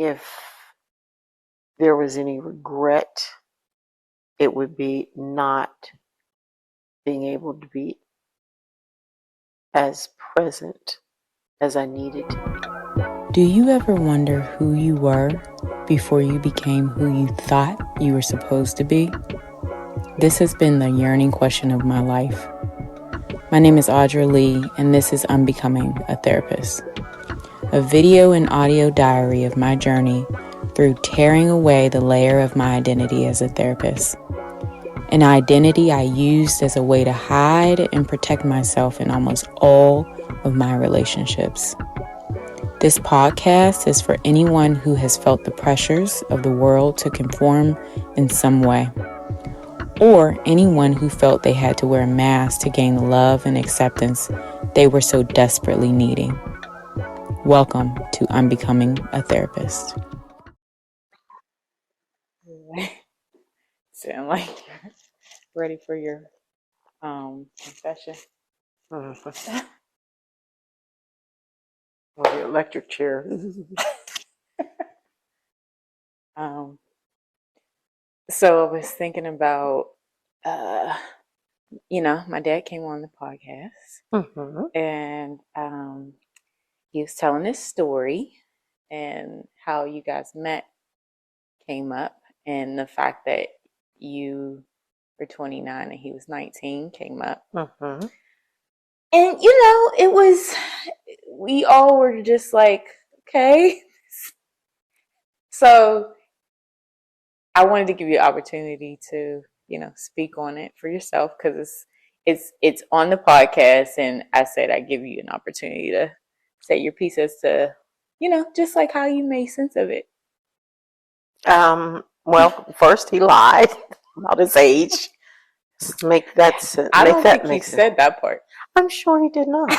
if there was any regret, it would be not being able to be as present as I needed to be. Do you ever wonder who you were before you became who you thought you were supposed to be? This has been the yearning question of my life. My name is Audrey Lee, and this is Unbecoming a Therapist, a video and audio diary of my journey through tearing away the layer of my identity as a therapist, an identity I used as a way to hide and protect myself in almost all of my relationships. This podcast is for anyone who has felt the pressures of the world to conform in some way, or anyone who felt they had to wear a mask to gain the love and acceptance they were so desperately needing. Welcome to Unbecoming a Therapist. Sound like you're ready for your confession. Well, the electric chair. So I was thinking about, my dad came on the podcast, and he was telling his story and how you guys met came up, and the fact that you were 29 and he was 19 came up. And, we all were just like, okay. So I wanted to give you an opportunity to, speak on it for yourself, because it's on the podcast, and I said I'd give you an opportunity to say your piece as to, just like how you made sense of it. Well, first he lied about his age. Make that sense. I don't think he said that part. I'm sure he did not.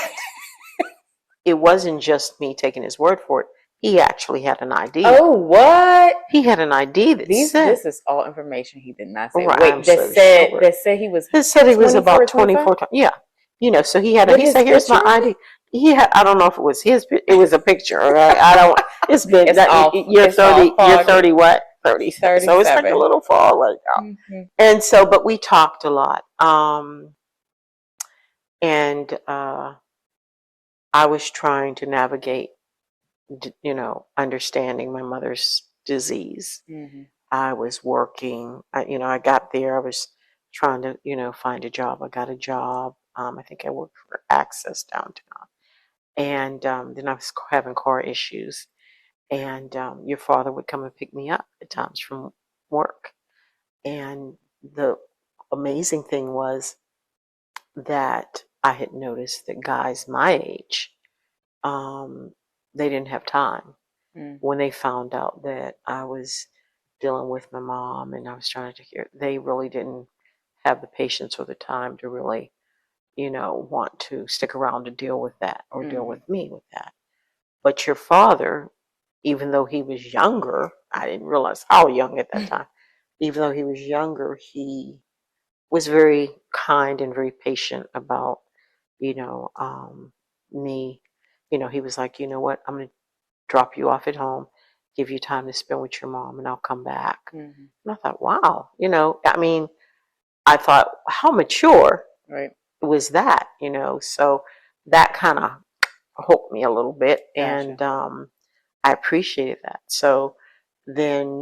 It wasn't just me taking his word for it. He actually had an ID. Oh, what? He had an ID that said. This is all information he did not say. Right, wait, that said he was. It said he was about 24. Yeah, so he had. He said, "Here's my ID." He had. I don't know if it was his. It was a picture. I don't. It's been. You're 30. You're 30. What? 30. So it's like a little fall right now. Mm-hmm. And so, but we talked a lot. And I was trying to navigate, understanding my mother's disease. Mm-hmm. I was working. I got there. I was trying to, find a job. I got a job. I think I worked for Access downtown. And then I was having car issues. And your father would come and pick me up at times from work. And the amazing thing was that I had noticed that guys my age, they didn't have time. When they found out that I was dealing with my mom and I was trying to take care, they really didn't have the patience or the time to really, want to stick around to deal with that or deal with me with that. But your father, even though he was younger, I didn't realize how young at that time. Even though he was younger, he was very kind and very patient about, me. He was like, you know what, I'm going to drop you off at home, give you time to spend with your mom, and I'll come back. Mm-hmm. And I thought, wow, I thought, how mature was that, So that kind of hooked me a little bit. Gotcha. And I appreciated that. So then,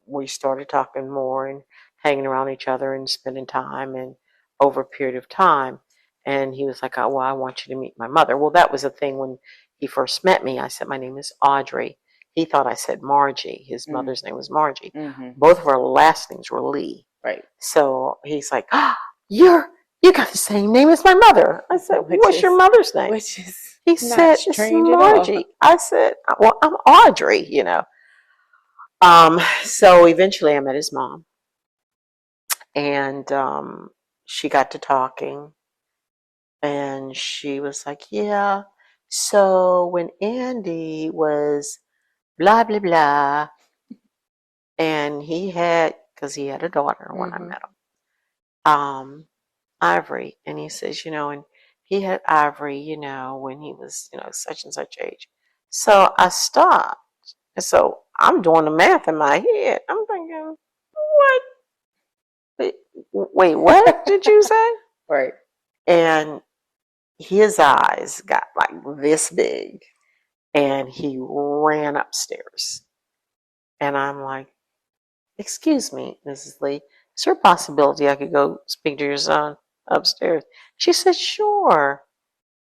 we started talking more and hanging around each other and spending time, and over a period of time. And he was like, oh, well, I want you to meet my mother. Well, that was the thing when he first met me. I said, my name is Audrey. He thought I said Margie. His mother's name was Margie. Mm-hmm. Both of our last names were Lee. Right. So he's like, oh, you got the same name as my mother. I said, what's your mother's name? He said, it's Margie. I said, well, I'm Audrey, So eventually I met his mom, and she got to talking, and she was like, yeah, so when Andy was blah, blah, blah, and because he had a daughter when I met him, Ivory, and he says, and he had Ivory, when he was, such and such age. So I stopped And so I'm doing the math in my head. I'm thinking, what? Wait, what did you say? Right. And his eyes got like this big, and he ran upstairs. And I'm like, excuse me, Mrs. Lee, is there a possibility I could go speak to your son upstairs? She said, sure.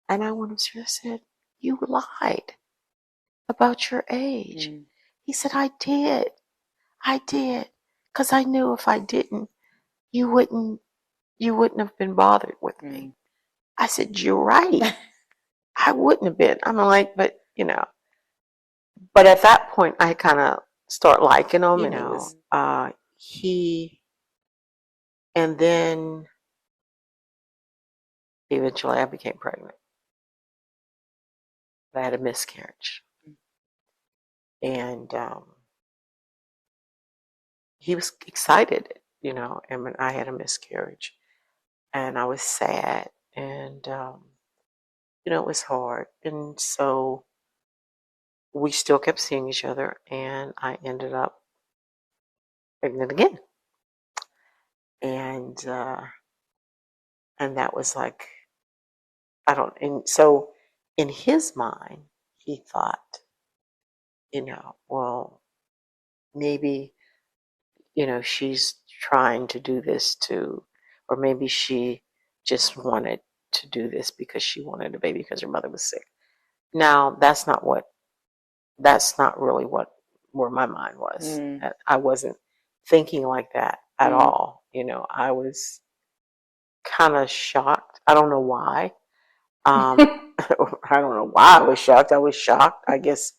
And I went upstairs and said, you lied about your age. He said, I did. Because I knew if I didn't, you wouldn't have been bothered with me. I said, you're right. I wouldn't have been. I'm like, but but at that point I kind of start liking him, and it was and then eventually I became pregnant. I had a miscarriage, and he was excited, and when I had a miscarriage, and I was sad, and it was hard, and so we still kept seeing each other, and I ended up pregnant again, and that was like, and so in his mind he thought, well, maybe she's trying to do this too, or maybe she just wanted to do this because she wanted a baby because her mother was sick. Now that's not really where my mind was. I wasn't thinking like that at all. I was kind of shocked. I don't know why. I don't know why I was shocked. I was shocked. I guess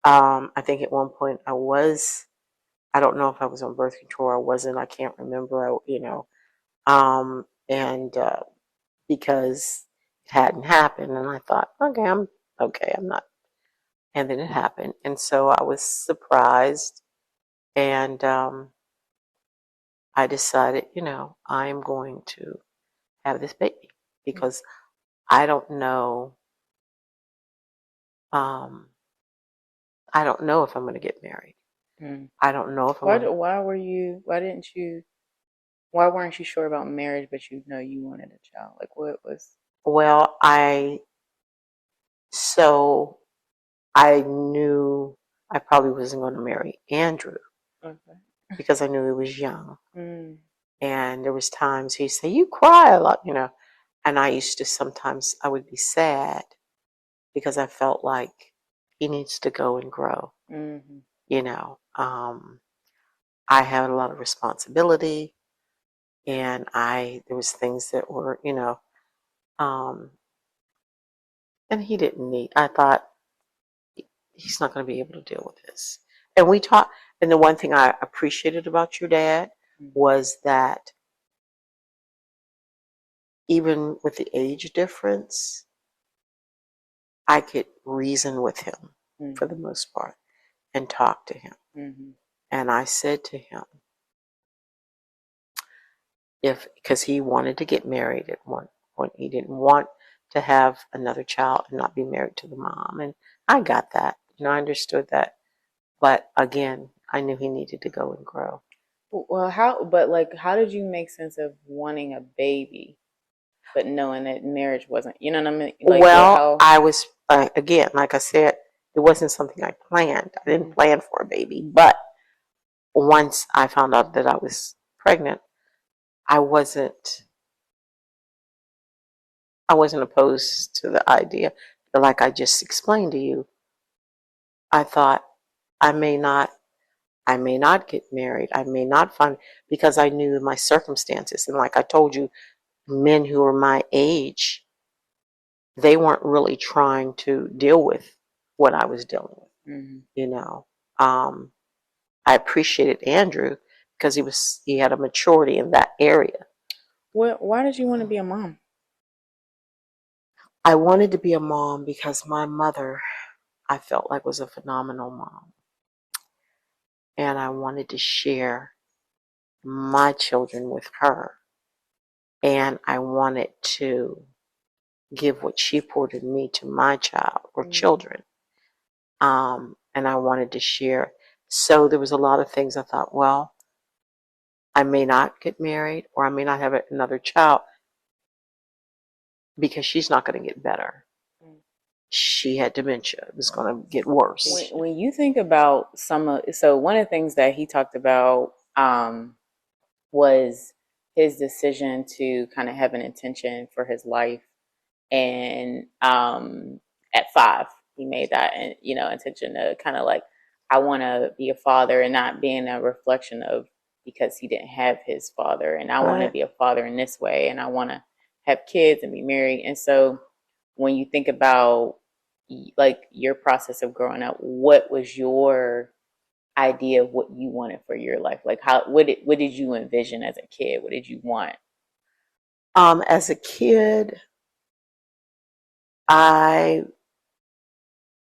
I think at one point I don't know if I was on birth control or I wasn't. I can't remember. And because it hadn't happened, and I thought, okay, I'm okay. I'm not. And then it happened, and so I was surprised, and I decided, I'm going to have this baby because I don't know. I don't know if I'm going to get married. I don't know if I'm. Why weren't you sure about marriage, but you wanted a child? Like, what was? Well, I knew I probably wasn't going to marry Andrew because I knew he was young, and there was times he'd say, "You cry a lot," and sometimes I would be sad because I felt like he needs to go and grow. I had a lot of responsibility, and there was things that were, and he didn't need. I thought he's not going to be able to deal with this. And we talked. And the one thing I appreciated about your dad was that even with the age difference, I could reason with him for the most part and talk to him. And I said to him, because he wanted to get married at one point, he didn't want to have another child and not be married to the mom. And I got that. I understood that. But again, I knew he needed to go and grow. Well, how did you make sense of wanting a baby, but knowing that marriage wasn't, you know what I mean? I was, again, like I said, it wasn't something I planned. I didn't plan for a baby. But once I found out that I was pregnant, I wasn't opposed to the idea. But like I just explained to you, I thought I may not get married. I may not find, because I knew my circumstances. And like I told you, men who were my age, they weren't really trying to deal with what I was dealing with. I appreciated Andrew because he had a maturity in that area. Why did you want to be a mom? I wanted to be a mom because my mother, I felt like, was a phenomenal mom. And I wanted to share my children with her. And I wanted to give what she poured in me to my child or children. and I wanted to share. So there was a lot of things I thought, well, I may not get married or I may not have another child because she's not going to get better. She had dementia. It was going to get worse. When you think about so one of the things that he talked about was his decision to kind of have an intention for his life, and at 5 he made that, and intention to kind of like, I want to be a father, and not being a reflection of because he didn't have his father, and I want to be a father in this way, and I want to have kids and be married. And so when you think about like your process of growing up, what was your idea of what you wanted for your life? Like what did you envision as a kid? What did you want? As a kid, I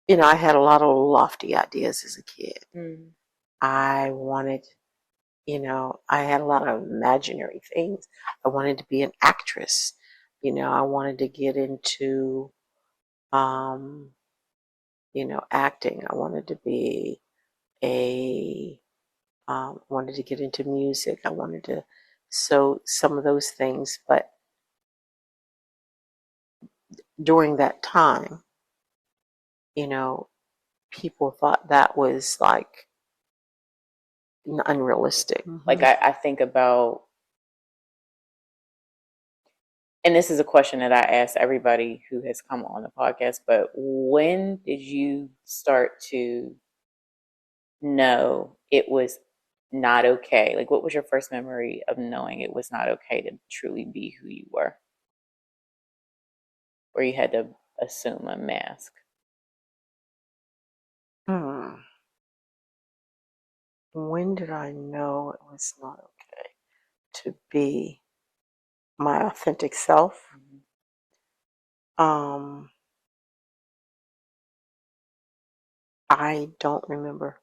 had a lot of lofty ideas as a kid. I wanted, I had a lot of imaginary things. I wanted to be an actress. I wanted to get into, acting. I wanted to be wanted to get into music. I wanted to, so some of those things. But during that time, people thought that was like unrealistic. Like I think about, and this is a question that I ask everybody who has come on the podcast, but when did you start to know it was not okay? Like, what was your first memory of knowing it was not okay to truly be who you were? Or you had to assume a mask? When did I know it was not okay to be my authentic self? I don't remember.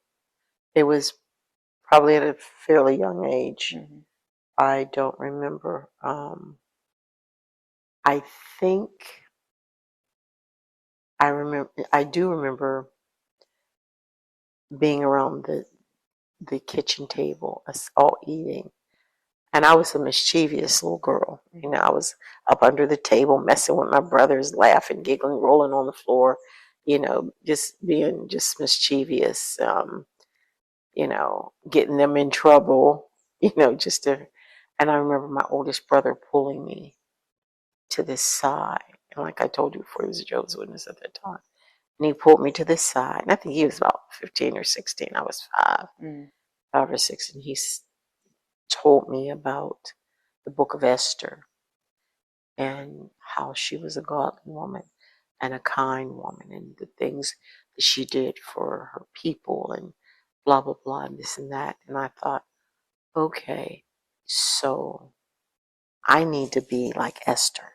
It was probably at a fairly young age. I don't remember. I think I do remember being around the kitchen table, us all eating. And I was a mischievous little girl. I was up under the table messing with my brothers, laughing, giggling, rolling on the floor, just being just mischievous, getting them in trouble, just to. And I remember my oldest brother pulling me to the side. And like I told you before, he was a Jehovah's Witness at that time. And he pulled me to the side. And I think he was about 15 or 16. I was 5 or 6. And he told me about the book of Esther and how she was a godly woman and a kind woman and the things that she did for her people and blah, blah, blah, and this and that. And I thought, okay, so I need to be like Esther.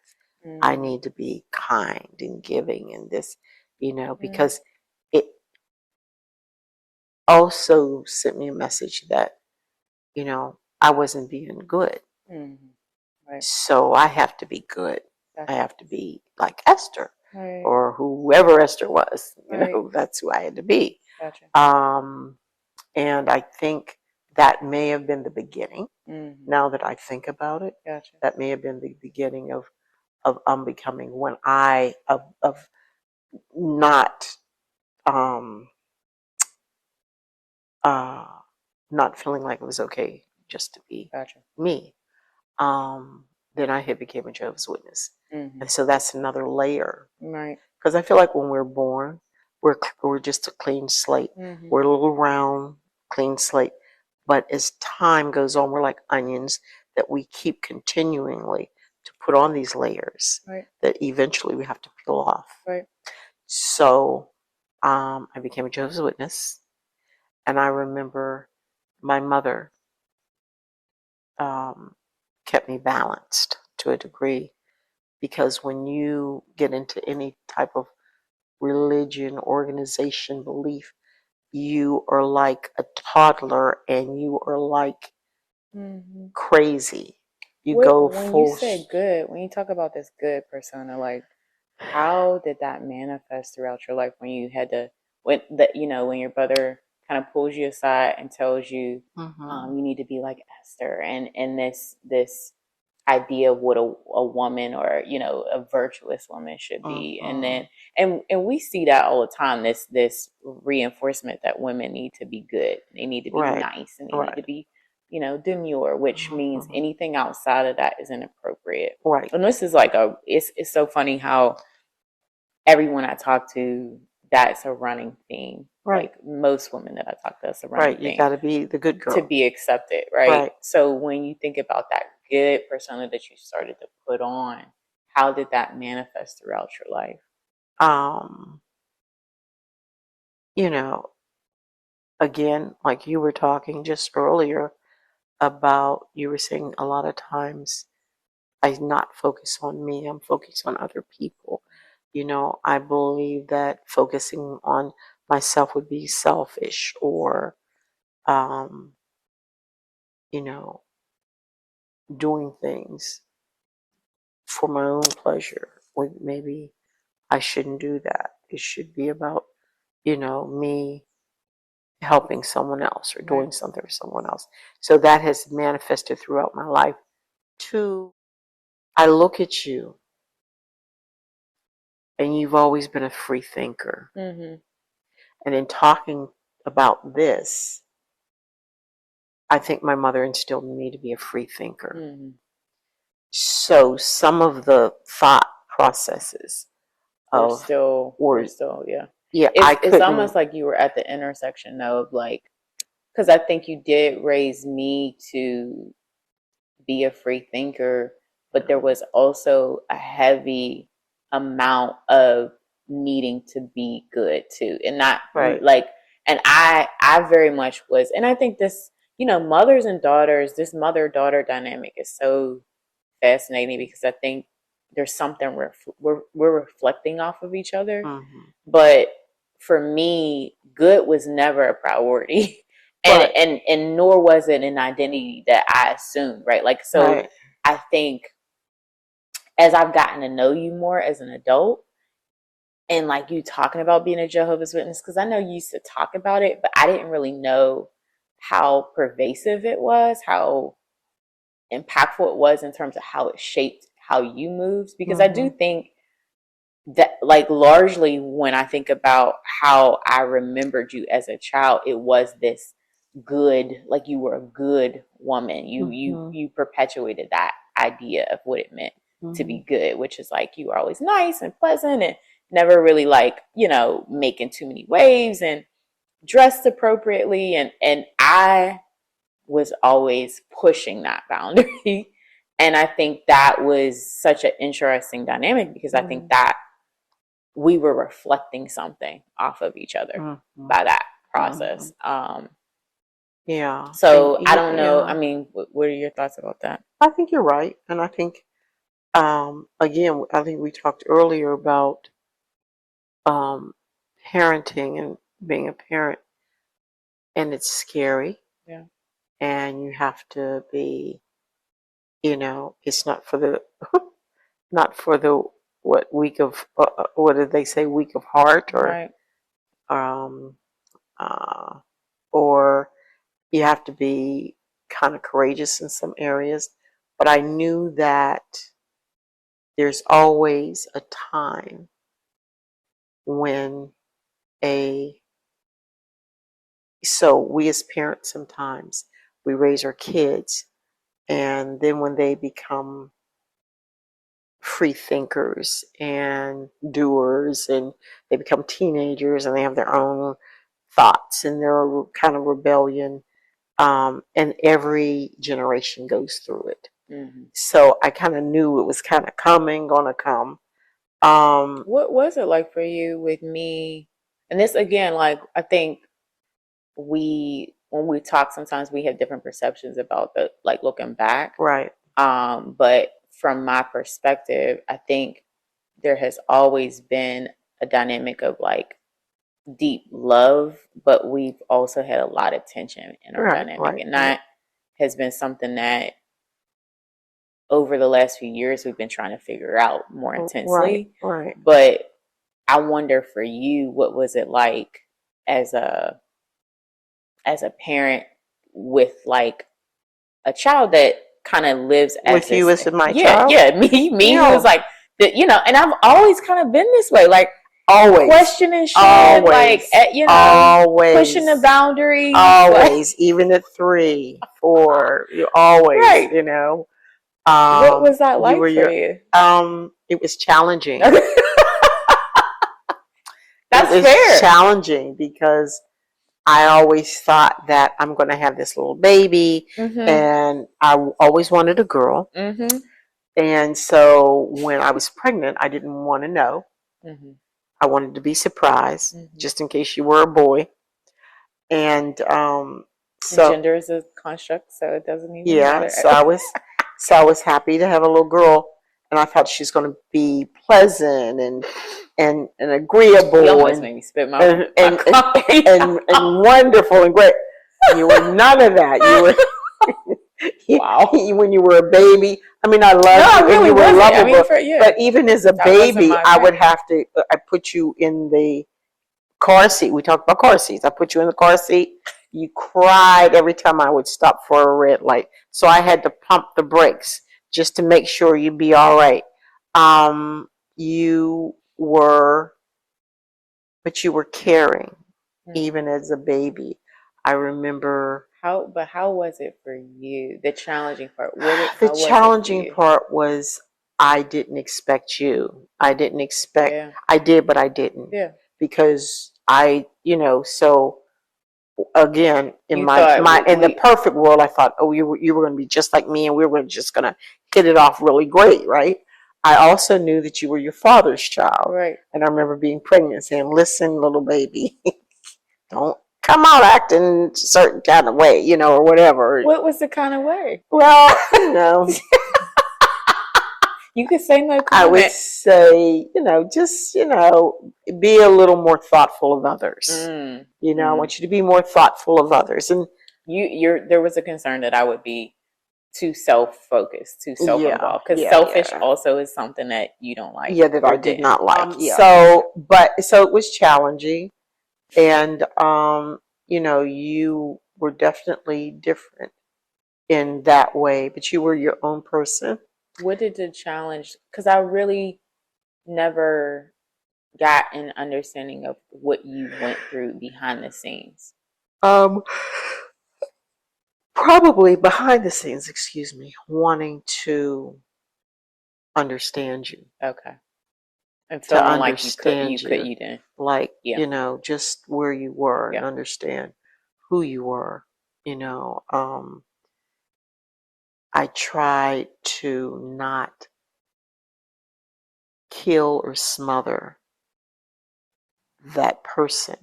I need to be kind and giving and this, because it also sent me a message that, I wasn't being good. Right. So I have to be good. Gotcha. I have to be like Esther, right, or whoever Esther was. That's who I had to be. Gotcha. And I think that may have been the beginning. Now that I think about it, gotcha, that may have been the beginning of unbecoming, when I of not not feeling like it was okay just to be, gotcha, me. Then I had became a Jehovah's Witness, and so that's another layer, right? Because I feel like when we're born, we're just a clean slate. We're a little round, clean slate, but as time goes on, we're like onions that we keep continually to put on these layers, right, that eventually we have to peel off. Right. So I became a Jehovah's Witness, and I remember my mother kept me balanced to a degree, because when you get into any type of religion, organization, belief, you are like a toddler and you are like crazy. When you say good, when you talk about this good persona, like how did that manifest throughout your life when you had to when that, when your brother kind of pulls you aside and tells you, Mm-hmm. you need to be like Esther, and this idea of what a woman, or a virtuous woman should be. And Mm-hmm. then and we see that all the time, this reinforcement that women need to be good, they need to be Right. nice, and they need to Right. be demure, which means Mm-hmm. anything outside of that is inappropriate. Right. And this is like it's so funny how everyone I talk to, that's a running theme. Right. Like most women that I talk to, that's a running Right. You theme got to be the good to girl. be accepted, right? Right. So when you think about that good persona that you started to put on, how did that manifest throughout your life? Um, you know, again, like you were talking just earlier about, you were saying a lot of times I not focus on me, I'm focused on other people. I believe that focusing on myself would be selfish, or, um, you know, doing things for my own pleasure. When maybe I shouldn't do that. It should be about, me helping someone else or Right. doing something for someone else. So that has manifested throughout my life. Two, I look at you and you've always been a free thinker. Mm-hmm. And in talking about this, I think my mother instilled in me to be a free thinker. Mm-hmm. So some of the thought processes We're of, still, or yeah. yeah, I It's couldn't. almost like you were at the intersection though of like, because I think you did raise me to be a free thinker, but there was also a heavy amount of needing to be good too, and not Right. like, and I very much was, and I think this, mothers and daughters, this mother-daughter dynamic is so fascinating, because I think there's something we're reflecting off of each other. Mm-hmm. But for me, good was never a priority. and Right. and nor was it an identity that I assumed, right? Like, so Right. I think as I've gotten to know you more as an adult, and like you talking about being a Jehovah's Witness, because I know you used to talk about it, but I didn't really know how pervasive it was, how impactful it was in terms of how it shaped how you moved. Because I Mm-hmm. do think that, like, largely when I think about how I remembered you as a child, it was this good, like you were a good woman. Mm-hmm. You perpetuated that idea of what it meant to Mm-hmm. be good, which is like you were always nice and pleasant, and never really like, making too many waves, and dressed appropriately, and I was always pushing that boundary. And I think that was such an interesting dynamic, because I think Mm-hmm. that we were reflecting something off of each other Mm-hmm. by that Mm-hmm. process. Yeah. And So I don't know. I yeah, mean, what are your thoughts about that? I think you're right. And I think, again, I think we talked earlier about, um, parenting and being a parent, and it's scary, Yeah. and you have to be, it's not for the, not for the, what, weak of, what did they say, weak of heart, Right. um, uh, or you have to be kind of courageous in some areas. But I knew that there's always a time when a, so we as parents sometimes we raise our kids, and then when they become free thinkers and doers, and they become teenagers and they have their own thoughts and they're kind of rebellion, and every generation goes through it. Mm-hmm. So I kind of knew it was kind of coming, gonna come. What was it like for you with me? And this again, like, I think when we talk, sometimes we have different perceptions about the, like, looking back. Right. But from my perspective, I think there has always been a dynamic of like deep love, but we've also had a lot of tension in our Right. dynamic. Right. And Right. that has been something that over the last few years we've been trying to figure out more Right. intensely. Right. But I wonder for you, what was it like as a parent with like a child that kind of lives as with you as my yeah, child. yeah, me No. who was like that, you know, and I've always kind of been this way, like always questioning shit, always, like you know, always pushing the boundaries, always, like, even at 3, 4, you always, right. You know. What was that like for you? It was challenging. That's it was fair. Challenging because I always thought that I'm going to have this little baby, and I always wanted a girl. And so when I was pregnant, I didn't want to know. I wanted to be surprised, just in case you were a boy. And so gender is a construct, so it doesn't even matter. So I was happy to have a little girl, and I thought she's going to be pleasant and agreeable. You almost made me spit my and wonderful and great. You were none of that. You were. Wow. When you were a baby, I mean, I loved you, and you were lovable. But even as a baby, I would have to. I put you in the car seat. We talked about car seats. I put you in the car seat. You cried every time I would stop for a red light. So I had to pump the brakes just to make sure you'd be all right. You were caring, even as a baby. I remember. How was it for you? The challenging part. The challenging part was I didn't expect you. I didn't expect. Yeah. I did, but I didn't. Yeah. Because so again, in the perfect world, I thought, oh, you were going to be just like me, and we were just going to hit it off really great, right? I also knew that you were your father's child, right? And I remember being pregnant and saying, "Listen, little baby, don't come out acting a certain kind of way, or whatever." What was the kind of way? Well, you could say no comment. I would say, just, be a little more thoughtful of others. I want you to be more thoughtful of others. And there was a concern that I would be too self-focused, too self-involved. Because selfish also is something that you don't like. Yeah, that I did not like. So it was challenging. And, you were definitely different in that way. But you were your own person. What did the challenge, because I really never got an understanding of what you went through behind the scenes. Probably behind the scenes, wanting to understand you. Okay. And feeling like you didn't. Like, just where you were and understand who you were, I tried to not kill or smother that person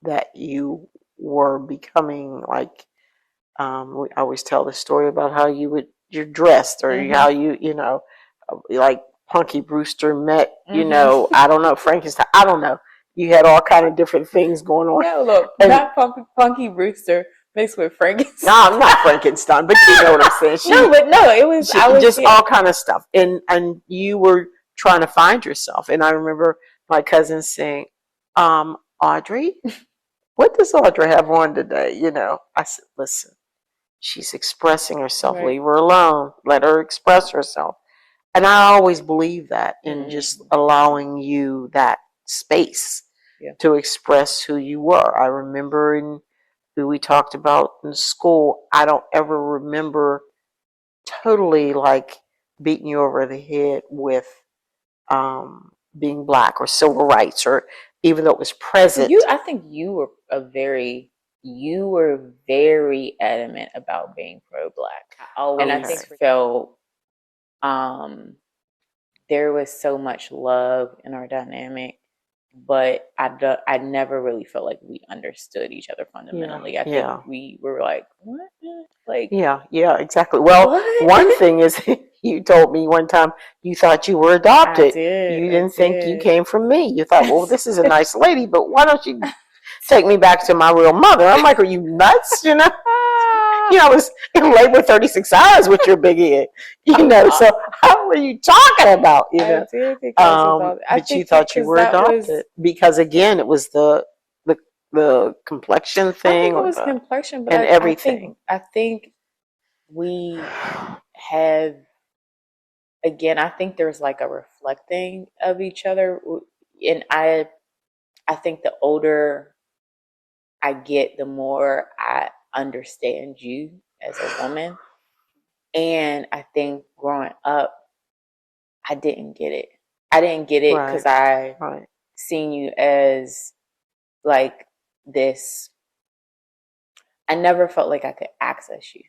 that you were becoming. Like, I always tell the story about how you're dressed, or how like Punky Brewster met, I don't know, Frankenstein. I don't know. You had all kind of different things going on. No, look, not Punky Brewster mixed with Frankenstein. No, I'm not Frankenstein, but you know what I'm saying. It was all kind of stuff. And you were trying to find yourself. And I remember my cousin saying, Audrey, what does Audrey have on today? I said, listen, she's expressing herself. Right. Leave her alone. Let her express herself. And I always believe that in just allowing you that space to express who you were. I remember who we talked about in school, I don't ever remember totally like beating you over the head with being black or civil rights, or even though it was present. I think you were very adamant about being pro-black. And I think felt there was so much love in our dynamic, but I never really felt like we understood each other fundamentally. I think we were like, what? Like, yeah, exactly. Well, one thing is, you told me one time you thought you were adopted. You didn't think you came from me. You thought, well, this is a nice lady, but why don't you take me back to my real mother? I'm like, are you nuts? I was in labor 36 hours with your big head. So how were you talking about? I did think I was adopted. But you thought you were adopted because again, it was the complexion thing, I think it was complexion, but and everything. I think we have, again, I think there's like a reflecting of each other, and I think the older I get, the more I understand you as a woman. And I think growing up, I didn't get it. I didn't get it because I seen you as like this. I never felt like I could access you.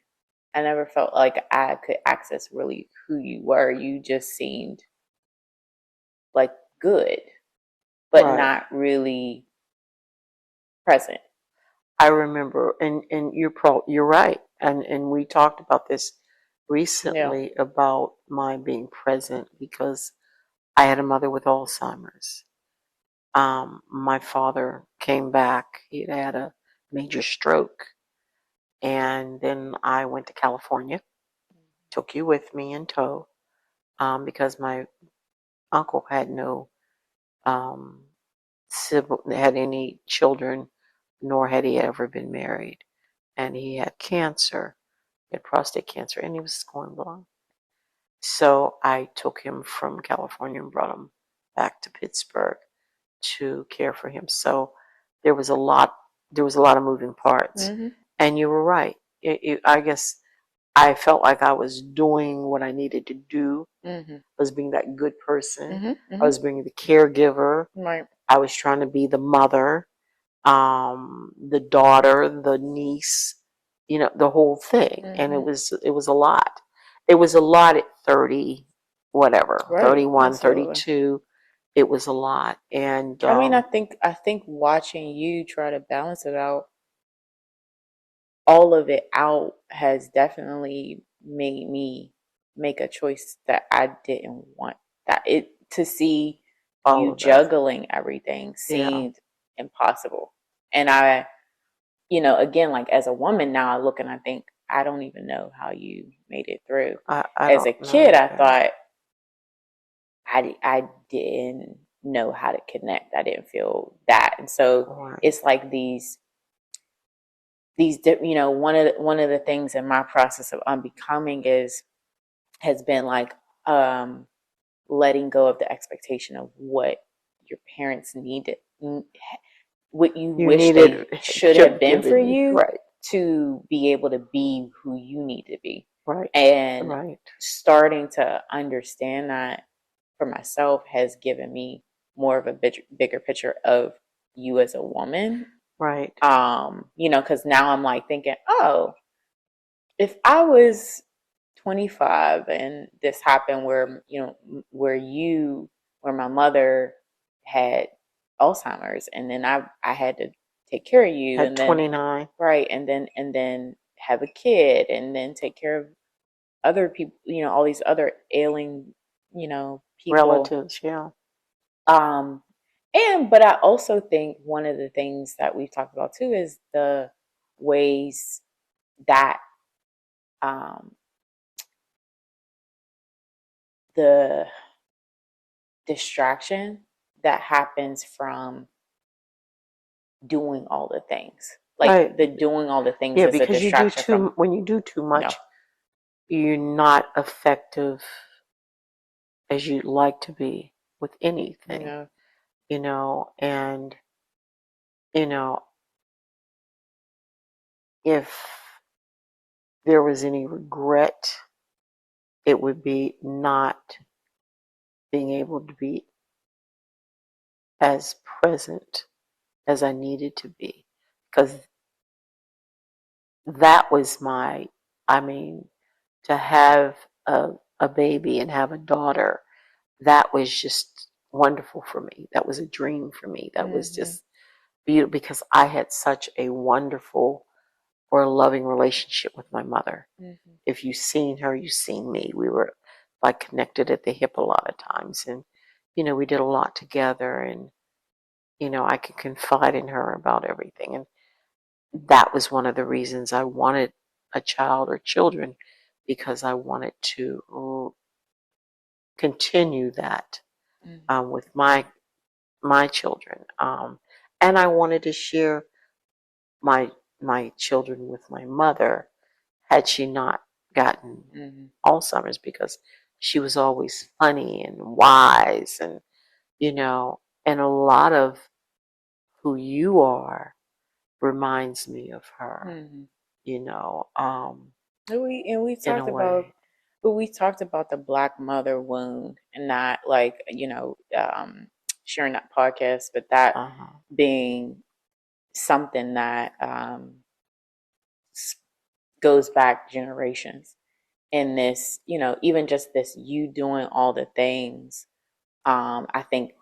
I never felt like I could access really who you were. You just seemed like good, but not really present. I remember, and you're right, and we talked about this recently about my being present because I had a mother with Alzheimer's. My father came back; he'd had a major stroke, and then I went to California, took you with me in tow, because my uncle had no had any children, nor had he ever been married, and he had cancer. He had prostate cancer, and he was going blind. So I took him from California and brought him back to Pittsburgh to care for him. So there was a lot of moving parts, and you were right. I guess I felt like I was doing what I needed to do. I was being that good person. I was being the caregiver. I was trying to be the mother, the daughter, the niece, the whole thing. And it was a lot. It was a lot at 30, whatever, 31, absolutely. 32. It was a lot. And I mean, I think watching you try to balance it out, all of it out, has definitely made me make a choice that I didn't want. To see you juggling everything seemed impossible. And I, again, like as a woman now, I look and I think, I don't even know how you made it through. As a kid, I thought I didn't know how to connect. I didn't feel that. And so it's like these, one of the things in my process of unbecoming has been like, letting go of the expectation of what your parents needed, what you wish they should have been for you, to be able to be who you need to be. And starting to understand that for myself has given me more of a bigger picture of you as a woman. Because now I'm like thinking, oh, if I was 25 and this happened where my mother had Alzheimer's, and then I had to take care of you at 29, and then have a kid, and then take care of other people, all these other ailing, people, relatives, but I also think one of the things that we've talked about too is the ways that the distraction that happens from doing all the things, like the doing all the things is a distraction. When you do too much, you're not effective as you'd like to be with anything, and if there was any regret, it would be not being able to be as present as I needed to be, because that was to have a baby and have a daughter, that was just wonderful for me. That was a dream for me. That was just beautiful, because I had such a wonderful or loving relationship with my mother. If you've seen her, you've seen me. We were like connected at the hip a lot of times, and we did a lot together, and I could confide in her about everything. And that was one of the reasons I wanted a child or children because I wanted to continue that with my children, and I wanted to share my my children with my mother had she not gotten Alzheimer's, because she was always funny and wise, and and a lot of who you are reminds me of her, you know, um, we in a talked about way. but we talked about the black mother wound, and not like sharing that podcast, but that Uh-huh. being something that goes back generations. And this, even just this, you doing all the things, I think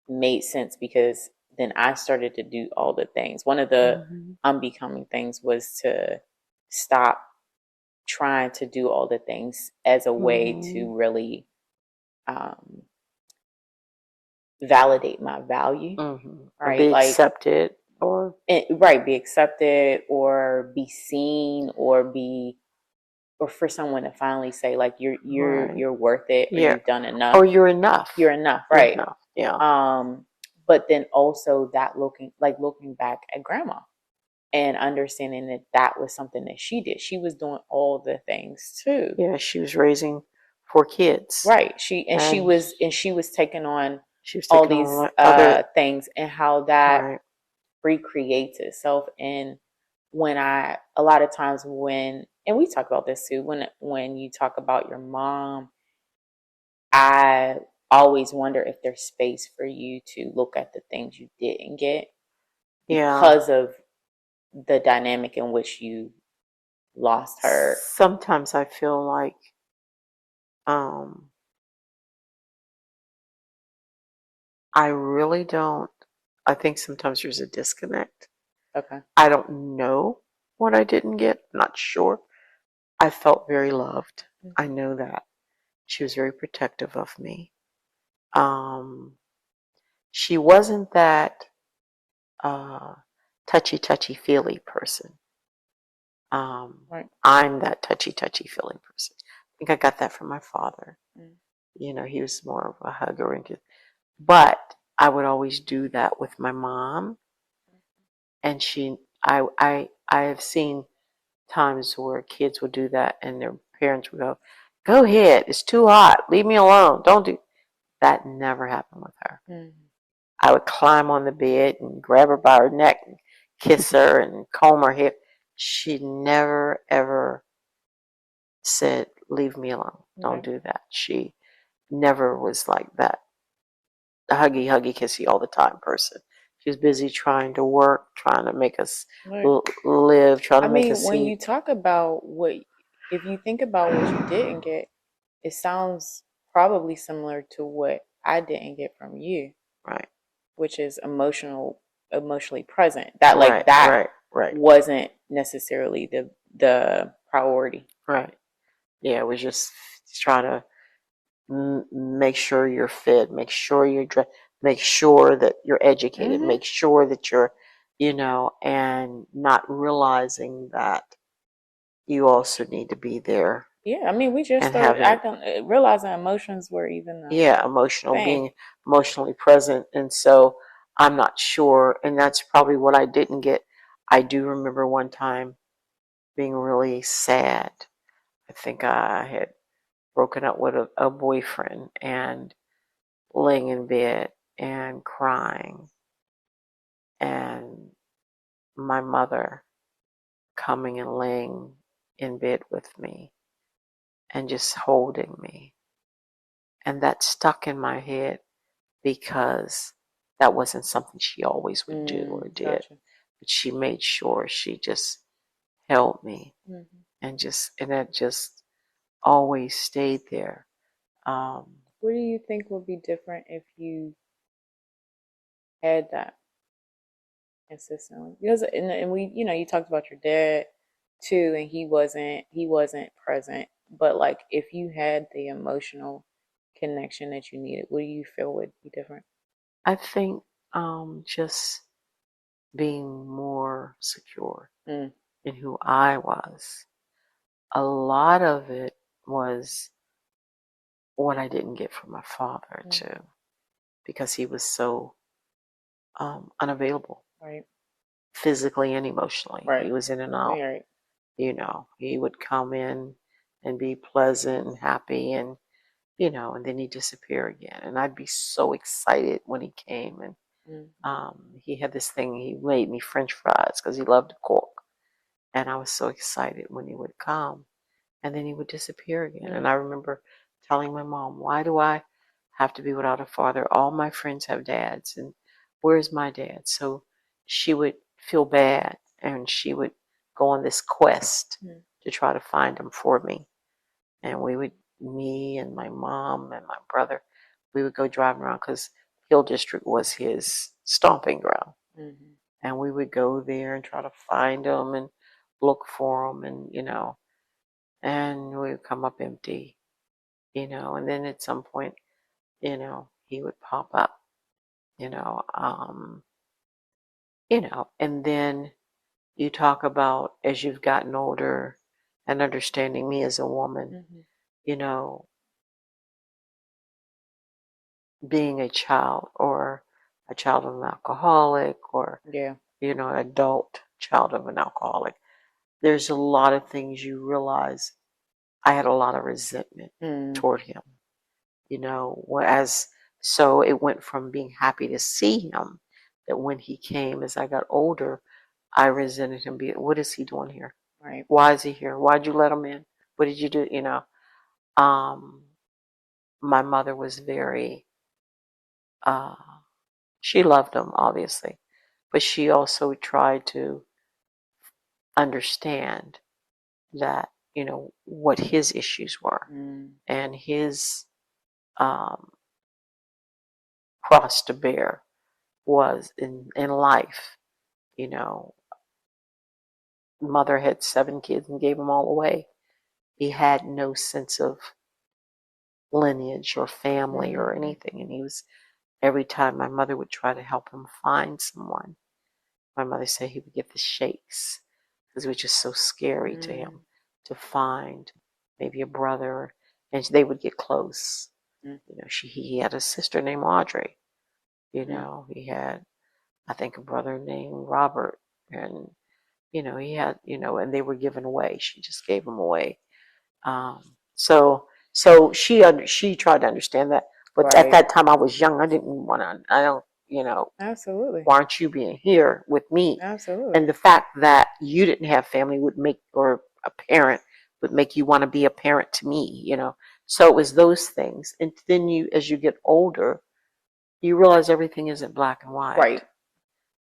made sense, because then I started to do all the things. One of the Hmm. unbecoming things was to stop trying to do all the things as a way Hmm. to really um, validate my value, Hmm. Or right? be Like, accepted, or right, be accepted, or be seen, or for someone to finally say, like, right, you're worth it, or yeah, you've done enough. or you're enough. You're enough, You're right? enough. Yeah. But then also that looking back at grandma and understanding that that was something that she did. She was doing all the things too. Yeah, she was raising 4 kids, Right. She and was taking on she was all taking these on other. things, and how that Right. recreates itself. And a lot of times and we talk about this too, when you talk about your mom, I always wonder if there's space for you to look at the things you didn't get, Yeah. because of the dynamic in which you lost her. Sometimes I feel like um, I really don't. I think sometimes there's a disconnect. Okay. I don't know what I didn't get. Not sure. I felt very loved. I know that. She was very protective of me. Um, she wasn't that uh, touchy feely person. Right. I'm that touchy feely person. I think I got that from my father. Mm. He was more of a hugger, but I would always do that with my mom, and I have seen times where kids would do that, and their parents would go ahead, it's too hot, leave me alone, don't do that. Never happened with her. Mm. I would climb on the bed and grab her by her neck and kiss her and comb her hair. She never ever said, leave me alone, don't Okay. do that. She never was like that, the huggy kissy all the time person. She was busy trying to work, trying to make us Right. live, trying I to make mean, us when you eat. talk about if you think about what you didn't get, it sounds probably similar to what I didn't get from you, Right, which is emotionally present. That, like, right, that right, right, wasn't necessarily the priority. right. Yeah, it was just trying to make sure you're fed, make sure you're dressed, make sure that you're educated, Hmm. make sure that you're, and not realizing that you also need to be there Yeah, I mean, we just and started having, realizing emotions were even a yeah, emotional, thing. being emotionally present. And so I'm not sure, and that's probably what I didn't get. I do remember one time being really sad. I think I had broken up with a boyfriend, and laying in bed and crying, and my mother coming and laying in bed with me and just holding me. And that stuck in my head because that wasn't something she always would do or did. Gotcha. But she made sure she just held me, Hmm. and that just always stayed there. Um, What do you think would be different if you had that consistently? Because and we, you talked about your dad too, and he wasn't present. But, like, if you had the emotional connection that you needed, what do you feel would be different? I think just being more secure Mm. in who I was. a lot of it was what I didn't get from my father too, because he was so unavailable, Right. physically and emotionally. Right. He was in and out. Right. He would come in and be pleasant and happy, and and then he'd disappear again. And I'd be so excited when he came. And he had this thing. He made me French fries because he loved to cook, and I was so excited when he would come. And then he would disappear again. And I remember telling my mom, why do I have to be without a father? All my friends have dads, and where's my dad? So she would feel bad, and she would go on this quest to try to find him for me. And me and my mom and my brother, we would go driving around because Hill District was his stomping ground. And we would go there and try to find him and look for him, and we would come up empty, and then at some point, he would pop up, you know, um, and then you talk about as you've gotten older and understanding me as a woman, you know, being a child or a child of an alcoholic or, an adult child of an alcoholic, there's a lot of things you realize I had a lot of resentment toward him. So it went from being happy to see him, that when he came as I got older, I resented him. What is he doing here? Right. Why is he here? Why'd you let him in? What did you do? My mother was very, she loved him, obviously, but she also tried to understand that, what his issues were and his cross to bear was in life. Mother had 7 kids and gave them all away. He had no sense of lineage or family or anything. And every time my mother would try to help him find someone, my mother said he would get the shakes because it was just so scary to him to find maybe a brother, and they would get close. He had a sister named Audrey. He had, I think, a brother named Robert, and he had, and they were given away. She just gave them away. So she tried to understand that, but at that time I was young. I didn't want to. I don't, Absolutely. Why aren't you being here with me? Absolutely. And the fact that you didn't have family or a parent would make you want to be a parent to me. So it was those things, and then as you get older, you realize everything isn't black and white, right?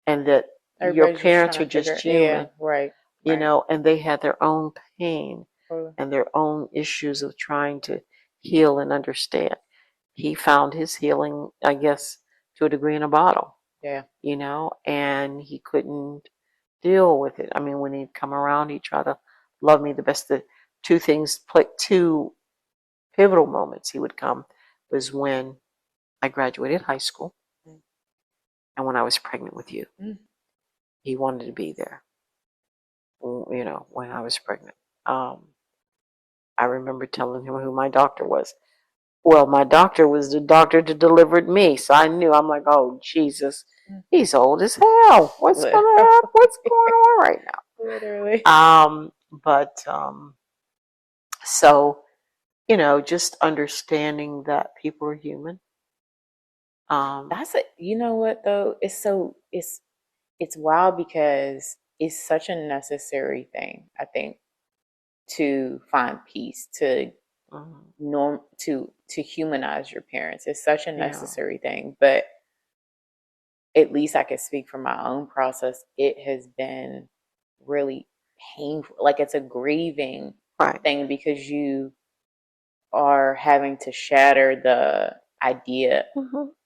And that your parents are just human, right? And they had their own pain and their own issues of trying to heal and understand. He found his healing, I guess, to a degree in a bottle. Yeah. And he couldn't deal with it. I mean, when he'd come around, he'd try to love me the best. The two pivotal moments he would come was when I graduated high school and when I was pregnant with you. He wanted to be there, when I was pregnant. I remember telling him who my doctor was. Well, my doctor was the doctor that delivered me, so I knew. I'm like, oh Jesus, he's old as hell. What's going on right now? Literally. So just understanding that people are human. That's it. You know what though? It's wild because it's such a necessary thing, I think, to find peace, to to humanize your parents. It's such a necessary thing. But at least I can speak from my own process. It has been really painful. Like, it's a grieving thing because you are having to shatter the idea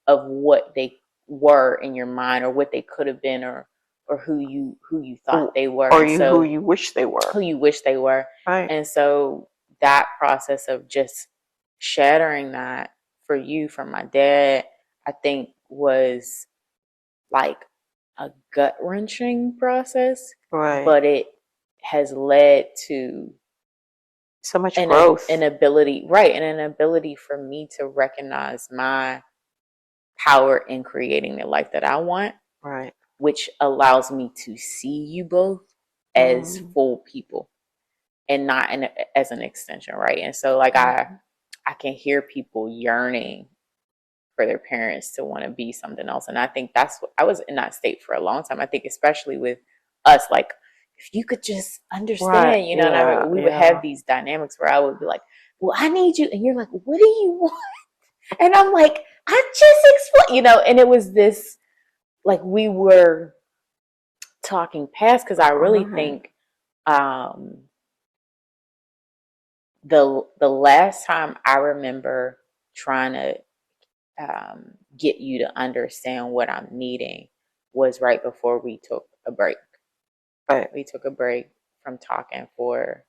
of what they were in your mind, or what they could have been, or who you thought they were, or who you wish they were. Right. And so that process of just shattering that for you from my dad, I think, was like a gut-wrenching process. Right. But it has led to So much growth. An ability, right, and an ability for me to recognize my power in creating the life that I want, right, which allows me to see you both as full people and not as an extension, right? And so, like, I can hear people yearning for their parents to want to be something else, and I think that's what I was in that state for a long time. I think especially with us, like, if you could just understand, right, you know, and we would have these dynamics where I would be like, well, I need you, and you're like, what do you want? And I'm like, I just explained, you know, and it was this, like, we were talking past, because I really think the last time I remember trying to get you to understand what I'm needing was right before we took a break. Right. We took a break from talking for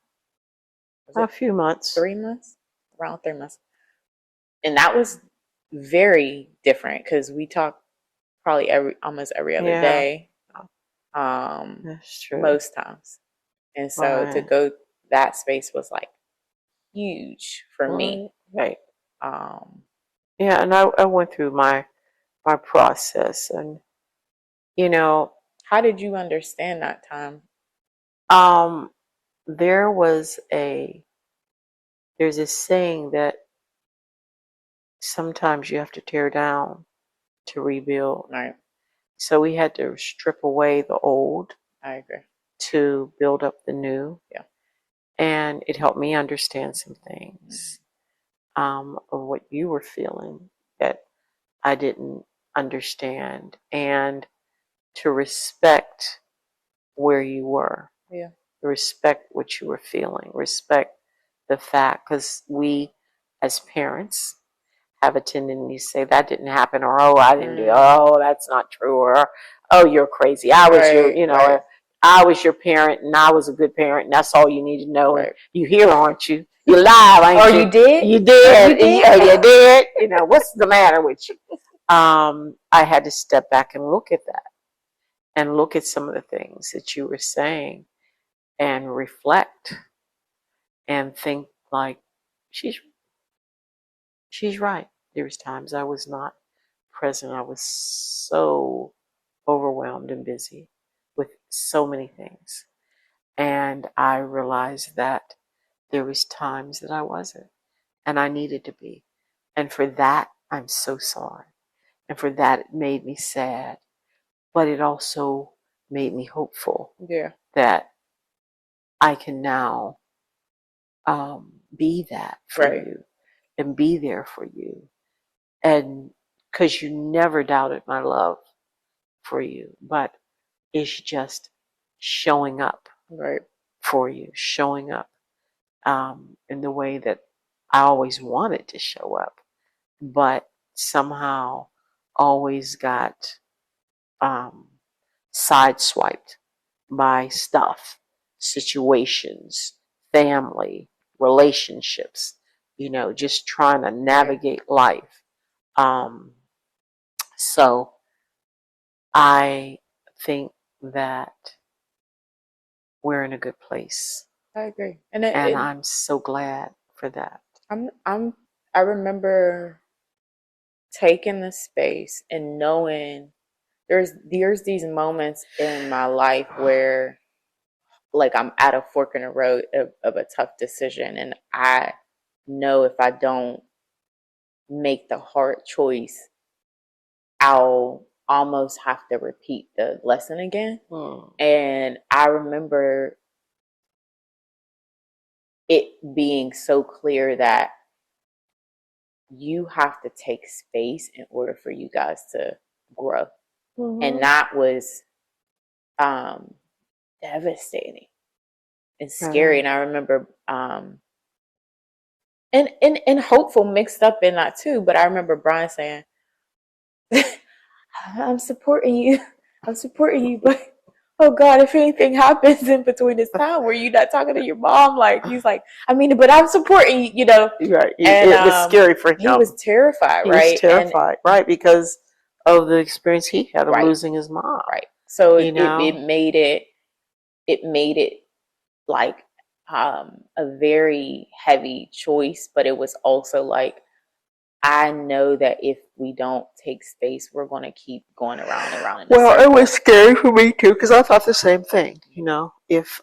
a few months. 3 months? Around 3 months. And that was very different because we talked probably almost every other day. That's true. Most times. And so to go that space was like huge for me. Right. Yeah, and I went through my process, and you know, how did you understand that time? There's a saying that sometimes you have to tear down to rebuild. Right. So we had to strip away the old. I agree. To build up the new. Yeah. And it helped me understand some things of what you were feeling that I didn't understand, and to respect where you were. Yeah. Respect what you were feeling. Respect the fact, because we as parents have a tendency to say that didn't happen, or oh, I didn't do, oh, that's not true, or oh, you're crazy. I was I was your parent, and I was a good parent, and that's all you need to know. Right. You here, aren't you? You live, ain't you? You did? You did. You did. You know, what's the matter with you? I had to step back and look at that, and look at some of the things that you were saying, and reflect, and think like, she's right. There was times I was not present. I was so overwhelmed and busy with so many things. And I realized that there was times that I wasn't, and I needed to be. And for that, I'm so sorry. And for that, it made me sad. But it also made me hopeful. Yeah. That I can now be that for you, and be there for you. And because you never doubted my love for you, but it's just showing up for you, showing up in the way that I always wanted to show up, but somehow always got sideswiped by stuff, situations, family, relationships, you know, just trying to navigate life. So I think that we're in a good place. I agree. And I'm so glad for that. I remember taking the space and knowing there's these moments in my life where, like, I'm at a fork in the road of a tough decision, and I know if I don't make the hard choice, I'll almost have to repeat the lesson again. And I remember it being so clear that you have to take space in order for you guys to grow. And that was devastating and scary. And I remember and hopeful mixed up in that too. But I remember Brian saying, I'm supporting you, but oh God, if anything happens in between this time where you're not talking to your mom, like, he's like, I mean, but I'm supporting you, you know. Right. And it was scary for him. He was terrified, right? He was terrified, right, because of the experience he had of losing his mom. Right. So it made it like a very heavy choice, but it was also like, I know that if we don't take space, we're going to keep going around and around in a Well, it circle. was scary for me too because I thought the same thing. If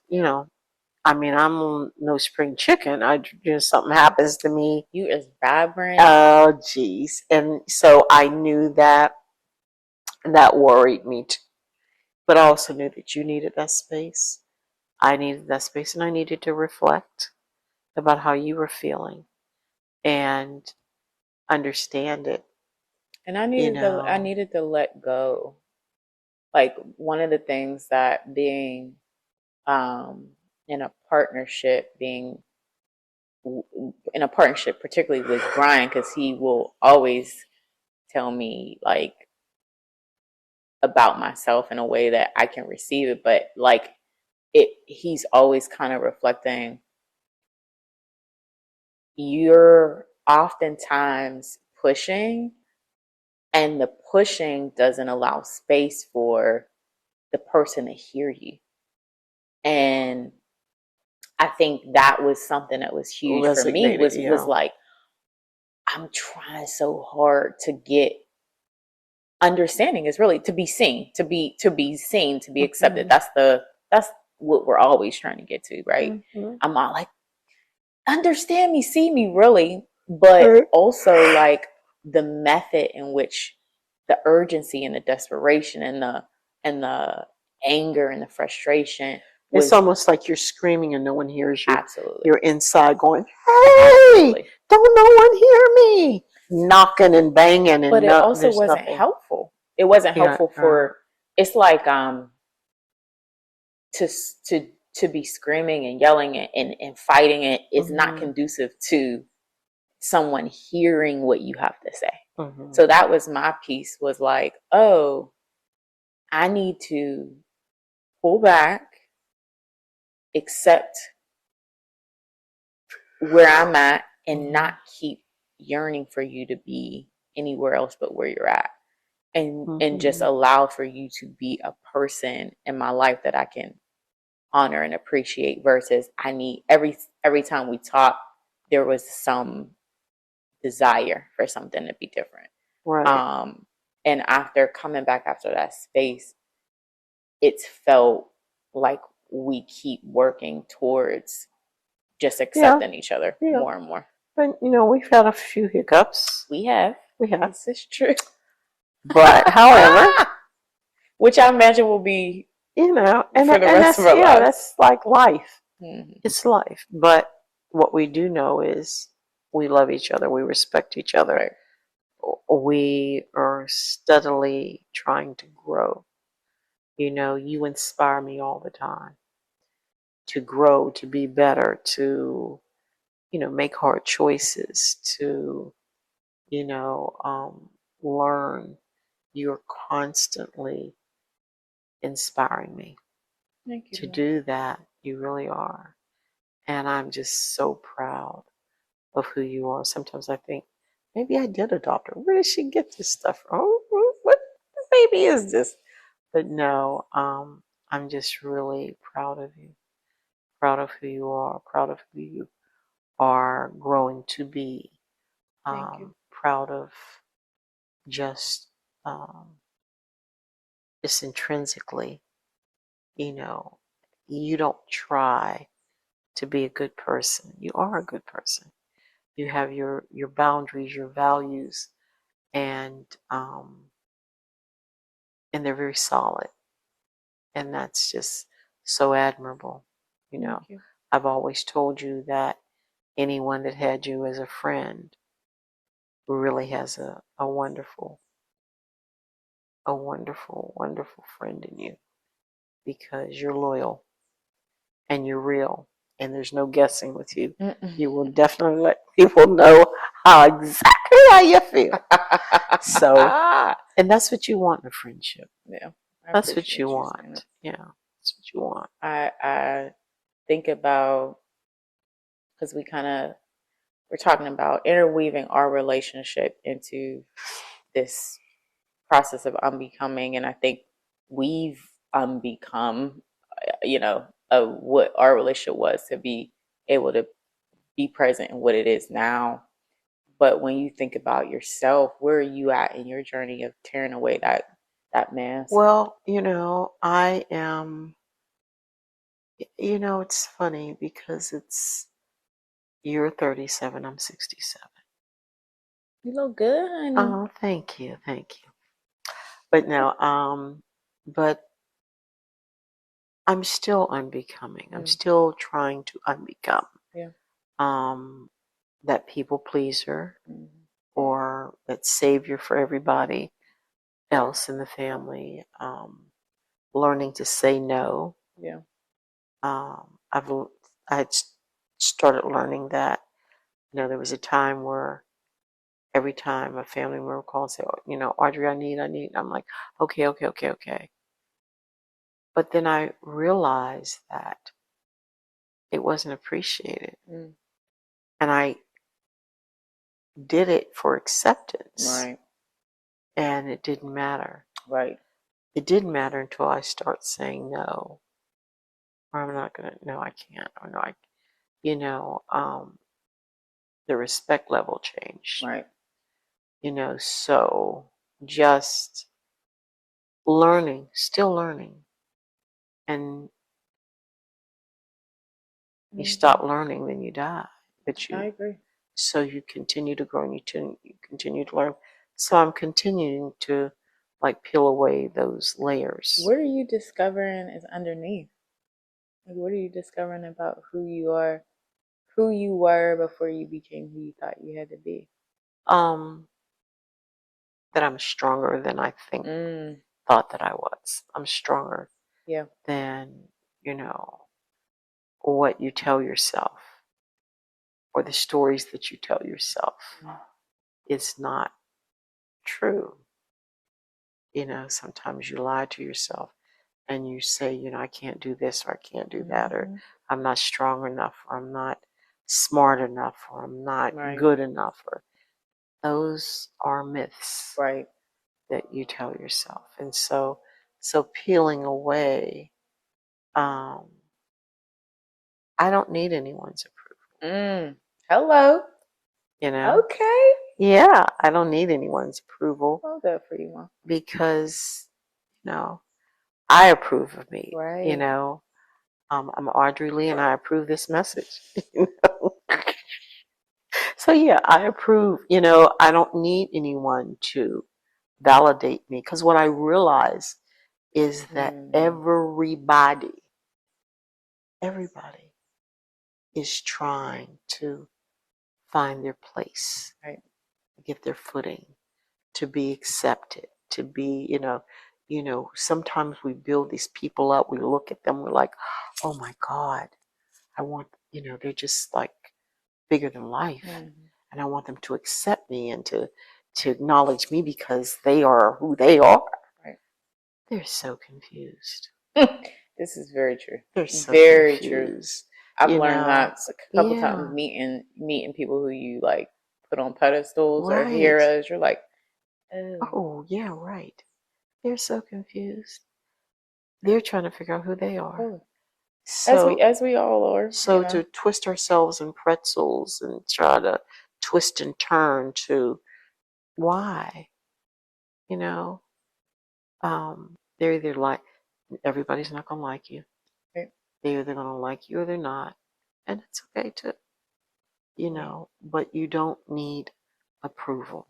I mean, I'm no spring chicken. Something happens to me. You is vibrant. Oh, geez. And so I knew that worried me too. But I also knew that you needed that space. I needed that space, and I needed to reflect about how you were feeling and understand it. And I needed to let go. Like, one of the things that being in a partnership, particularly with Brian, because he will always tell me like about myself in a way that I can receive it, but like he's always kind of reflecting, you're oftentimes pushing, and the pushing doesn't allow space for the person to hear you. And I think that was something that was huge for me, was like, I'm trying so hard to get understanding, is really to be seen, to be seen, to be accepted. That's what we're always trying to get to, right? I'm not like, understand me, see me, really, but also like the method in which the urgency and the desperation and the anger and the frustration was, it's almost like you're screaming and no one hears you. Absolutely. You're inside going, hey, absolutely. Don't no one hear me? Knocking and banging. But it also wasn't helpful. It wasn't helpful for, it's like to be screaming and yelling and fighting it is not conducive to someone hearing what you have to say. So that was my piece, was like, oh, I need to pull back, accept where I'm at, and not keep yearning for you to be anywhere else but where you're at. And just allow for you to be a person in my life that I can honor and appreciate, versus I need every time we talk, there was some desire for something to be different. Right. And after coming back after that space, it's felt like we keep working towards just accepting each other more and more. But we've had a few hiccups. We have. This is true. But however, which I imagine will be, and for the rest of our lives. That's like life. It's life. But what we do know is we love each other. We respect each other. Right. We are steadily trying to grow. You inspire me all the time to grow, to be better, to, make hard choices, to, learn. You're constantly inspiring me. Thank you, to do that. You really are. And I'm just so proud of who you are. Sometimes I think, maybe I did adopt her. Where did she get this stuff from? What baby is this? But no, I'm just really proud of you. Proud of who you are. Proud of who you are growing to be. Thank you. Proud of just intrinsically, you don't try to be a good person. You are a good person. You have your boundaries, your values, and they're very solid. And that's just so admirable. Thank you. I've always told you that anyone that had you as a friend really has a wonderful, wonderful friend in you, because you're loyal and you're real, and there's no guessing with you. You will definitely let people know exactly how you feel. So, and that's what you want in a friendship. Yeah, that's what you want. Yeah, that's what you want. I think about, because we're talking about interweaving our relationship into this process of unbecoming, and I think we've unbecome, of what our relationship was to be able to be present in what it is now. But when you think about yourself, where are you at in your journey of tearing away that mask? Well, I am, it's funny because you're 37, I'm 67. You look good, honey. Oh, thank you. But no, but I'm still unbecoming. I'm still trying to unbecome. Yeah. That people pleaser or that savior for everybody else in the family. Learning to say no. Yeah. I started learning that. There was a time where every time a family member called and said, Audrey, I need, I'm like, okay. But then I realized that it wasn't appreciated. And I did it for acceptance. Right. And it didn't matter. Right. It didn't matter until I start saying no. Or I'm not gonna, no, I can't. Or no, the respect level changed. Right. So just still learning. And you stop learning, then you die. But I agree. So you continue to grow and you continue to learn. So I'm continuing to peel away those layers. What are you discovering is underneath? What are you discovering about who you are, who you were before you became who you thought you had to be? That I'm stronger than I thought that I was. I'm stronger than, what you tell yourself or the stories that you tell yourself. It's not true. Sometimes you lie to yourself and you say, I can't do this or I can't do that, or I'm not strong enough, or I'm not smart enough, or I'm not good enough, or those are myths that you tell yourself. And so peeling away, I don't need anyone's approval. Hello. Okay. Yeah, I don't need anyone's approval. Well, good for you, Mom. Because, I approve of me. Right. I'm Audrey Lee and I approve this message. So yeah, I approve. I don't need anyone to validate me, because what I realize is that everybody is trying to find their place, get their footing, to be accepted, to be, sometimes we build these people up, we look at them, we're like, oh my God, I want, they're just like bigger than life. And I want them to accept me and to acknowledge me because they are who they are. Right. They're so confused. This is very true. They're so very confused. True. I've learned that a couple times meeting people who you put on pedestals or heroes. You're like, oh yeah, right. They're so confused. They're trying to figure out who they are. So, as we all are. So to twist ourselves in pretzels and try to twist and turn to why, they're either everybody's not gonna like you. Right. They're either gonna like you or they're not, and it's okay to, but you don't need approval.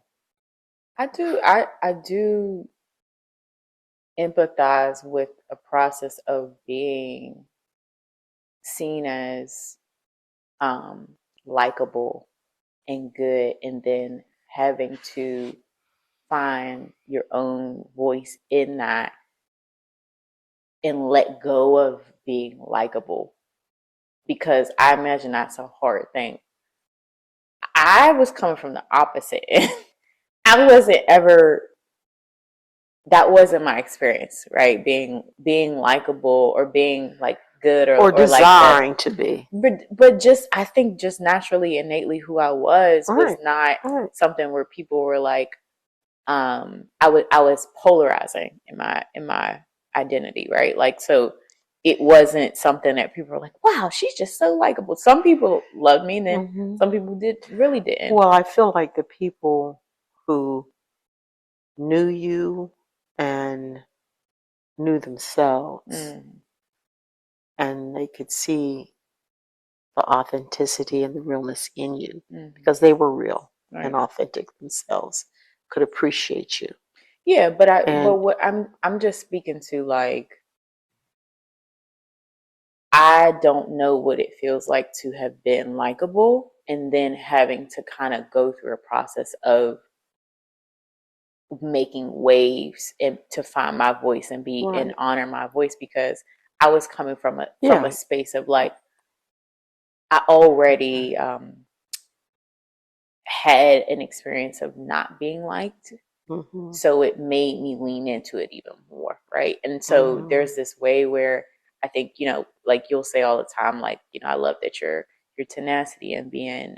I do empathize with a process of being seen as likable and good, and then having to find your own voice in that and let go of being likable, because I imagine that's a hard thing. I was coming from the opposite. I wasn't ever, that wasn't my experience, right? Being likable or being good or desiring to be. But just, I think just naturally, innately who I was not something where people were like, I was polarizing in my identity, right? So it wasn't something that people were like, wow, she's just so likable. Some people loved me, and then some people really didn't. Well, I feel like the people who knew you and knew themselves, and they could see the authenticity and the realness in you because they were real and authentic themselves, could appreciate you. Yeah, but what I'm just speaking to, like, I don't know what it feels like to have been likable and then having to kind of go through a process of making waves and to find my voice and be and honor my voice, because I was coming from a space of like, I already had an experience of not being liked. So it made me lean into it even more, right? And so there's this way where I think, like you'll say all the time, like, I love that your tenacity and being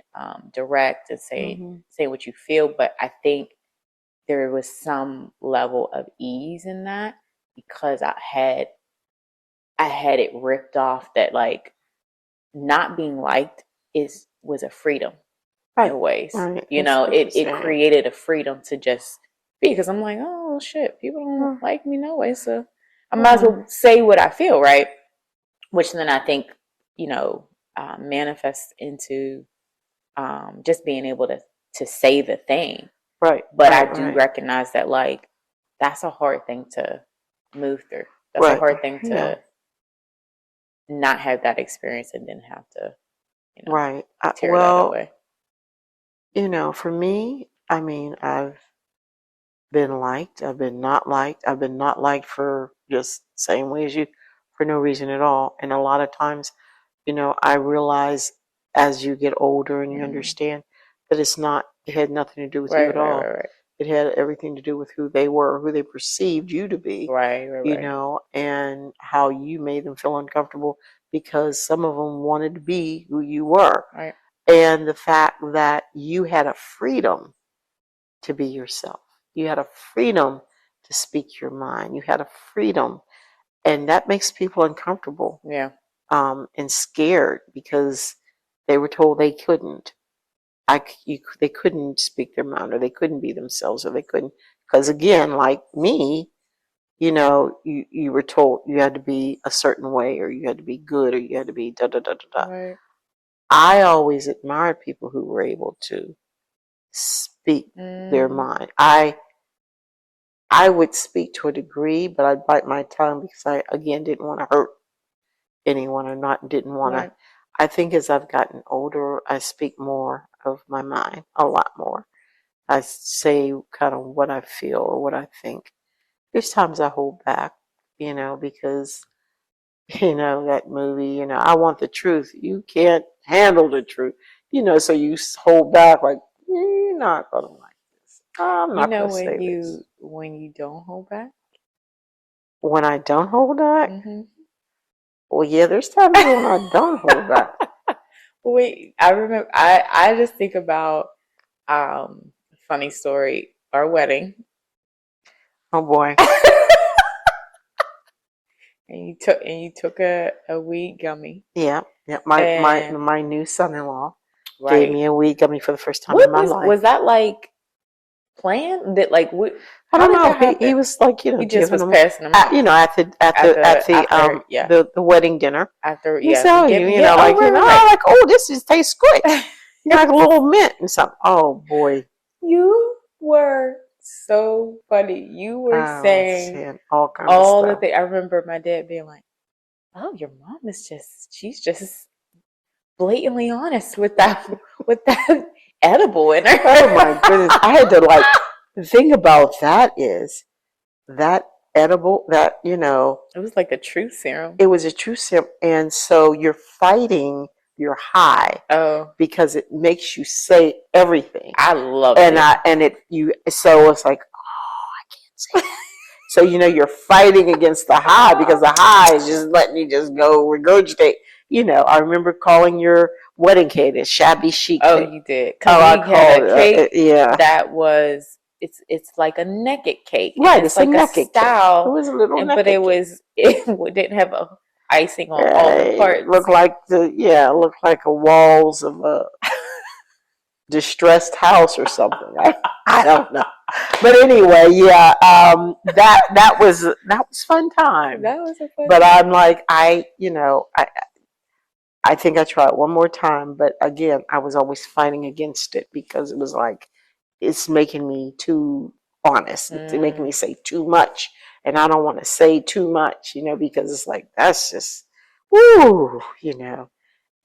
direct and saying what you feel. But I think there was some level of ease in that because I had it ripped off that, like, not being liked was a freedom in ways. It created a freedom to just be, because I'm like, oh shit, people don't like me no way, so I might as well say what I feel, right? Which then I think manifests into just being able to say the thing, but I do recognize that, like, that's a hard thing to move through. That's a hard thing to not have that experience and then have to tear that away. For me, I mean, I've been liked, I've been not liked, I've been not liked for just the same way as you, for no reason at all. And a lot of times, I realize as you get older and you understand that it had nothing to do with you at all. It had everything to do with who they were, who they perceived you to be, and how you made them feel uncomfortable because some of them wanted to be who you were. And the fact that you had a freedom to be yourself. You had a freedom to speak your mind. You had a freedom. And that makes people uncomfortable. And scared because they were told they couldn't. They couldn't speak their mind, or they couldn't be themselves, or they couldn't. Because again, like me, you were told you had to be a certain way, or you had to be good, or you had to be da da da da da. I always admired people who were able to speak their mind. I would speak to a degree, but I'd bite my tongue because I, again, didn't want to hurt anyone, or didn't want to. I think as I've gotten older, I speak more of my mind, a lot more. I say kind of what I feel or what I think. There's times I hold back, because, that movie, I want the truth. You can't handle the truth, so you hold back like, you're not going to like this. I'm not going to say this. When you don't hold back? When I don't hold back? Well, yeah, there's times when I don't hold back. Wait, I remember, I just think about funny story, our wedding. Oh boy. And you took a weed gummy. Yeah. My new son-in-law gave me a weed gummy for the first time in my life. Was that like planned? That, like, what? I don't know. He was like, he just was passing them out. At the wedding dinner. After, like, oh, this tastes good. Like a little mint and something. Oh boy. You were so funny. You were saying all kinds of stuff. The things. I remember my dad being like, "Oh, your mom is she's just blatantly honest with that edible in her." Oh my goodness! I had to the thing about that is that edible that it was like a truth serum. It was a truth serum, and so you're fighting your high. Because it makes you say everything. I love it. So it's like, oh, I can't say that. So you're fighting against the high because the high is just letting you just go regurgitate. I remember calling your wedding cake a shabby chic. Oh, you did. Because we had a cake that was it's like a naked cake. Right, it's like a naked style. Cake. It was a little naked but it cake. was it didn't have icing on all the parts. Look like look like a walls of a distressed house or something. I don't know. But anyway, yeah, that was fun time. That was a fun But time. I'm like, I think I tried one more time, but again, I was always fighting against it because it was like it's making me too honest. It's making me say too much, and I don't want to say too much, because it's like that's just woo,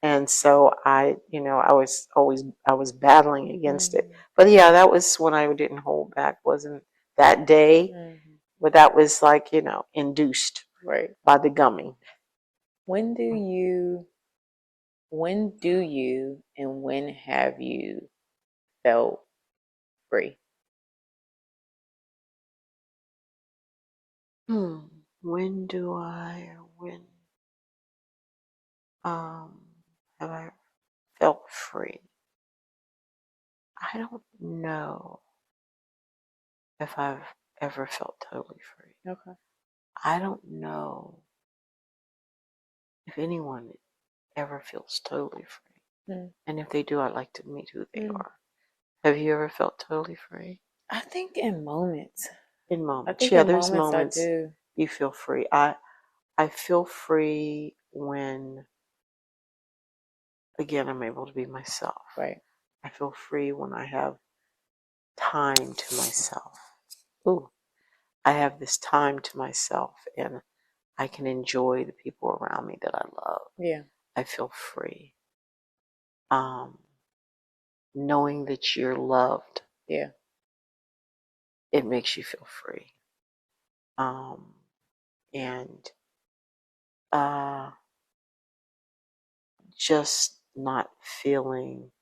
And so I was battling against it. But yeah, that was when I didn't hold back. Wasn't that day, but that was like induced by the gummy. When do you and when have you felt free? When do I or when have I felt free? I don't know if I've ever felt totally free. Okay. I don't know if anyone ever feels totally free. And if they do, I'd like to meet who they are. Have you ever felt totally free? I think in moments. In moments. I think yeah, in there's moments I do. You feel free. I feel free when, again, I'm able to be myself. Right. I feel free when I have time to myself. Ooh, I have this time to myself and I can enjoy the people around me that I love. Yeah. I feel free. Knowing that you're loved. Yeah. It makes you feel free. And just not feeling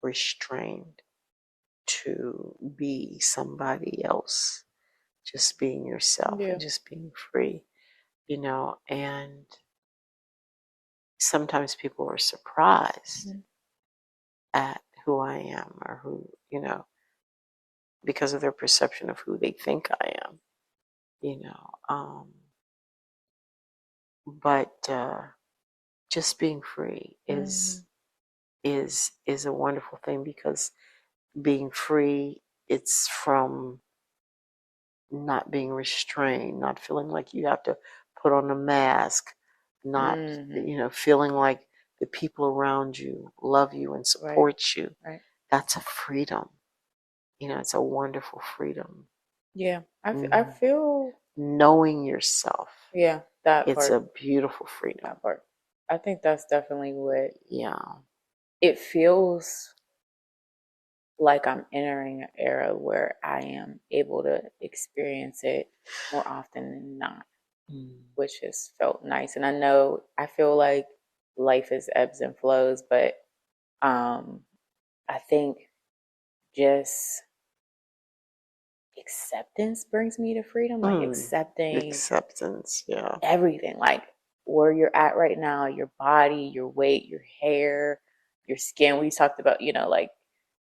restrained to be somebody else, just being yourself and just being free, and sometimes people are surprised at who I am or who, because of their perception of who they think I am, but just being free is a wonderful thing because being free, it's from not being restrained, not feeling like you have to put on a mask, not feeling like the people around you love you and support you. Right. That's a freedom. It's a wonderful freedom. Yeah, I feel knowing yourself. Yeah, that it's part. a beautiful freedom. That part. I think that's definitely what. Yeah. It feels like I'm entering an era where I am able to experience it more often than not, which has felt nice. And I feel like life is ebbs and flows, but I think just acceptance brings me to freedom, like acceptance, yeah, everything, like where you're at right now, your body, your weight, your hair, your skin. We talked about, like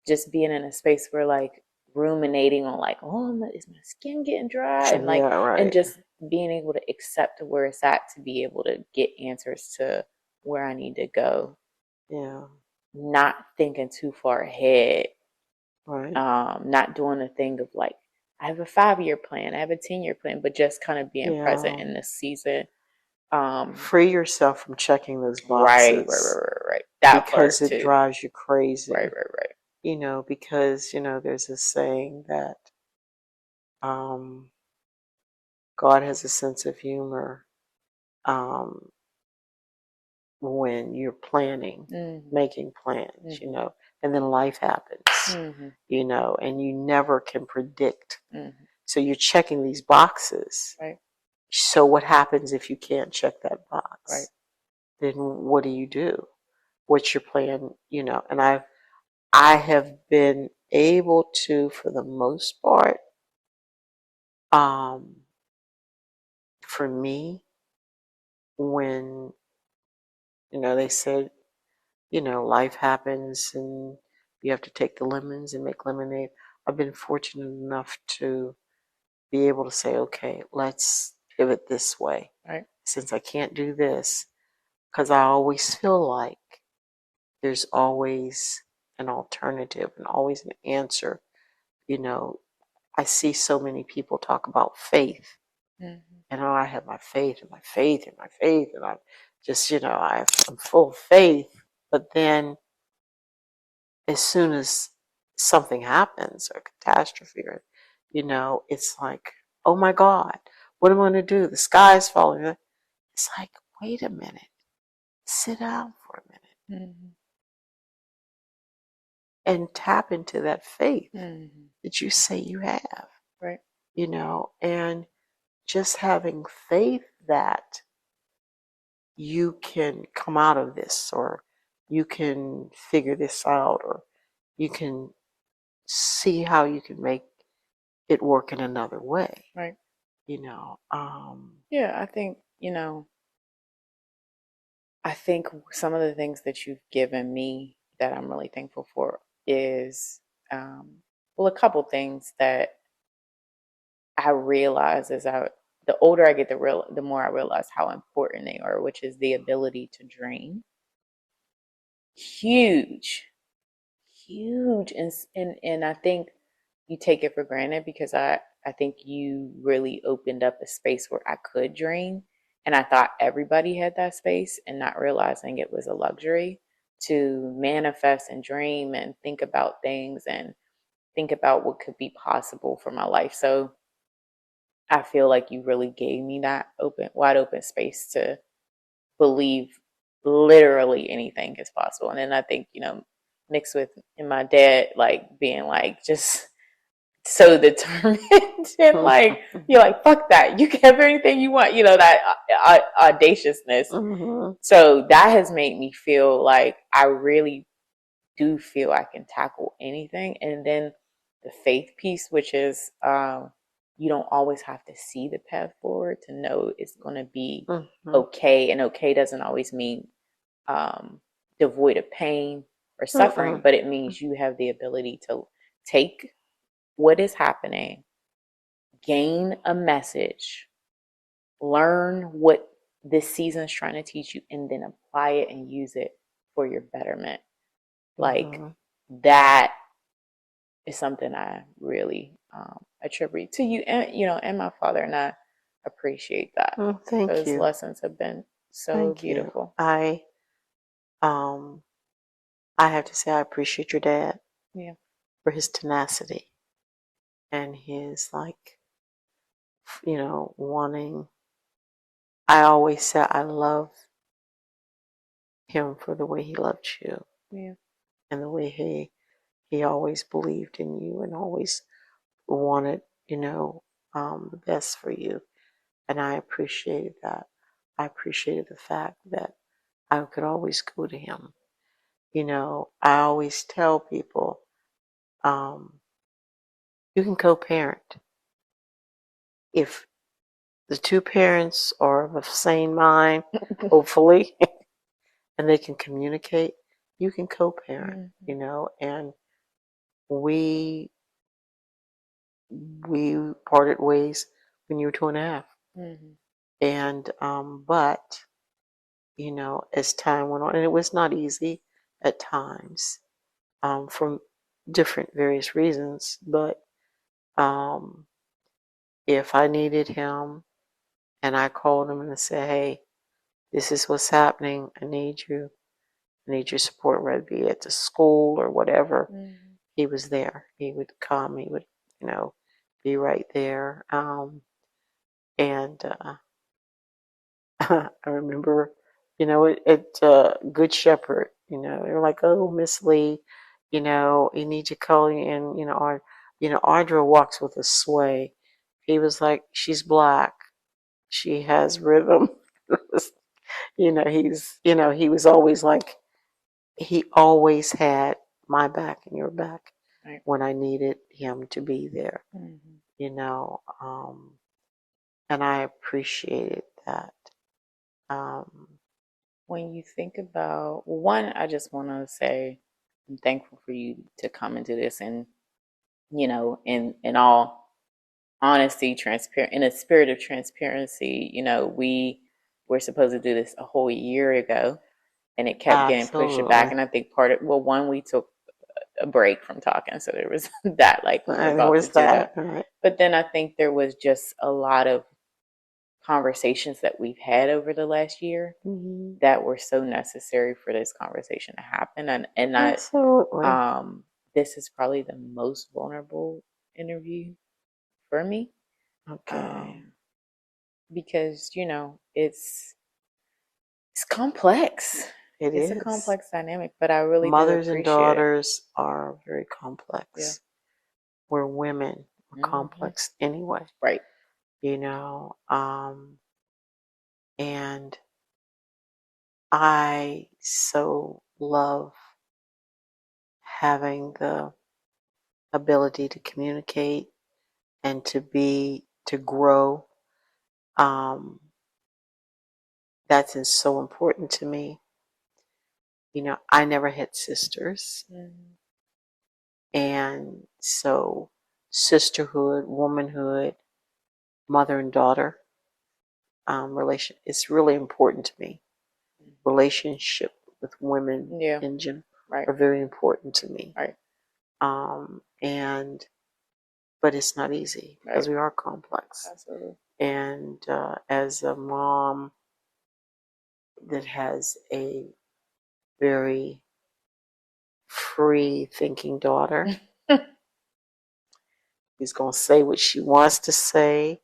just being in a space where like ruminating on like, oh, is my skin getting dry, and like, and just being able to accept where it's at to be able to get answers to where I need to go. Yeah. Not thinking too far ahead. Right. Not doing the thing of like, I have a 5-year plan, I have a 10-year plan, but just kind of being present in this season. Free yourself from checking those boxes. Right. That because it drives you crazy. Right. Because there's a saying that God has a sense of humor when you're planning, making plans, and then life happens, and you never can predict. So you're checking these boxes. Right. So what happens if you can't check that box? Right. Then what do you do? What's your plan? And I have been able to, for the most part, for me, when, they said, life happens and you have to take the lemons and make lemonade. I've been fortunate enough to be able to say, okay, let's pivot this way. Right. Since I can't do this, because I always feel like there's always an alternative and always an answer. I see so many people talk about faith. And I have my faith and my faith and my faith, and I'm just, I'm full of faith. But then as soon as something happens or a catastrophe, or, it's like, oh my God, what am I going to do? The sky's falling. It's like, wait a minute, sit down for a minute and tap into that faith that you say you have. Right. And just having faith that you can come out of this, or you can figure this out, or you can see how you can make it work in another way. Right. Yeah, I think some of the things that you've given me that I'm really thankful for is, a couple things that I realize the older I get, the more I realize how important they are, which is the ability to dream. Huge, huge. And I think you take it for granted, because I think you really opened up a space where I could dream. And I thought everybody had that space, and not realizing it was a luxury to manifest and dream and think about things and think about what could be possible for my life. So I feel like you really gave me that wide open space to believe literally anything is possible. And then I think, mixed with my dad, like being like just so determined and like, you're like, fuck that. You can have anything you want, that audaciousness. So that has made me feel like I really do feel I can tackle anything. And then the faith piece, which is, you don't always have to see the path forward to know it's going to be okay. And okay doesn't always mean devoid of pain or suffering, but it means you have the ability to take what is happening, gain a message, learn what this season is trying to teach you, and then apply it and use it for your betterment. Like that is something I really attribute to you, and and my father, and I appreciate that. Thank Those you. lessons have been so beautiful. I have to say I appreciate your dad. Yeah. For his tenacity and his wanting. I always say I love him for the way he loved you. Yeah. And the way he always believed in you and always wanted, the best for you. And I appreciated that. I appreciated the fact that I could always go to him. I always tell people, you can co-parent. If the two parents are of a sane mind, hopefully, and they can communicate, you can co-parent, and we parted ways when you were 2.5. And but as time went on, and it was not easy at times, from different various reasons, but if I needed him and I called him and I said, hey, this is what's happening, I need you, I need your support, whether it be at the school or whatever, he was there. He would come, he would, be right there. And I remember, at Good Shepherd, they were like, oh, Miss Lee, you need to call in, or, Audra walks with a sway. He was like, she's black. She has rhythm. He was always like, he always had my back and your back when I needed him to be there, and I appreciated that. When you think about, one, I just want to say I'm thankful for you to come into this, and in all honesty, transparent, in a spirit of transparency, we were supposed to do this a whole year ago, and it kept getting pushed back. And I think one, we took a break from talking, so there was that, like, we were about to do that. Right. But then I think there was just a lot of conversations that we've had over the last year that were so necessary for this conversation to happen. And Absolutely. This is probably the most vulnerable interview for me. Okay. Because, it's complex. It's a complex dynamic, but I really mothers do and daughters are very complex. Yeah. We're women. We're complex anyway. Right. And I so love having the ability to communicate and to grow. That's so important to me. I never had sisters. And so sisterhood, womanhood, mother and daughter relation, it's really important to me. Relationship with women in general are very important to me. Right. But it's not easy because we are complex. Absolutely. And as a mom that has a very free thinking daughter who's going to say what she wants to say,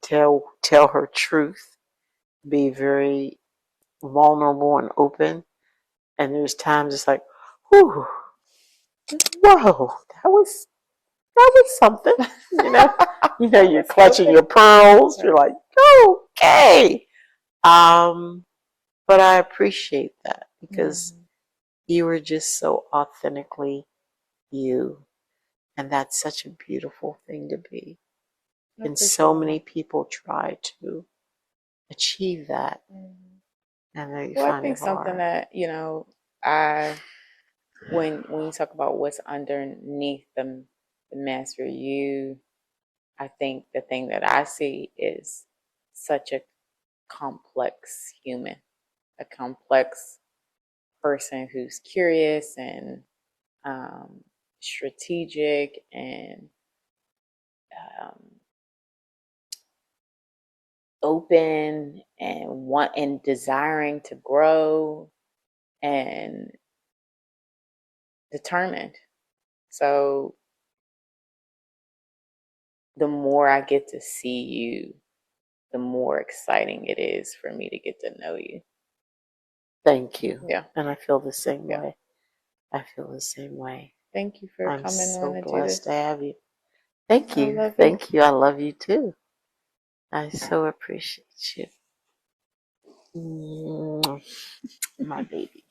tell her truth, be very vulnerable and open. And there's times it's like, whew, whoa, that was something. You're clutching your pearls. You're like, okay. But I appreciate that because you were just so authentically you. And that's such a beautiful thing to be. And so many people try to achieve that. And they find I think it hard. something that, when you talk about what's underneath the master you, I think the thing that I see is such a complex human, a complex person who's curious and strategic and open and desiring to grow and determined. So the more I get to see you, the more exciting it is for me to get to know you. Thank you. Yeah. And I feel the same way. I feel the same way. Thank you for coming on. I'm so blessed to have you. Thank you. Thank you. I love you too. I so appreciate you. My baby.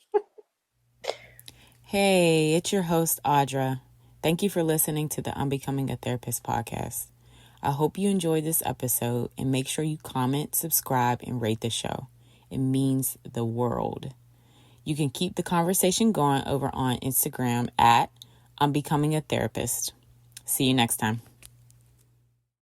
Hey, it's your host, Audra. Thank you for listening to the Unbecoming a Therapist podcast. I hope you enjoyed this episode and make sure you comment, subscribe, and rate the show. It means the world. You can keep the conversation going over on Instagram at Unbecoming a Therapist. See you next time.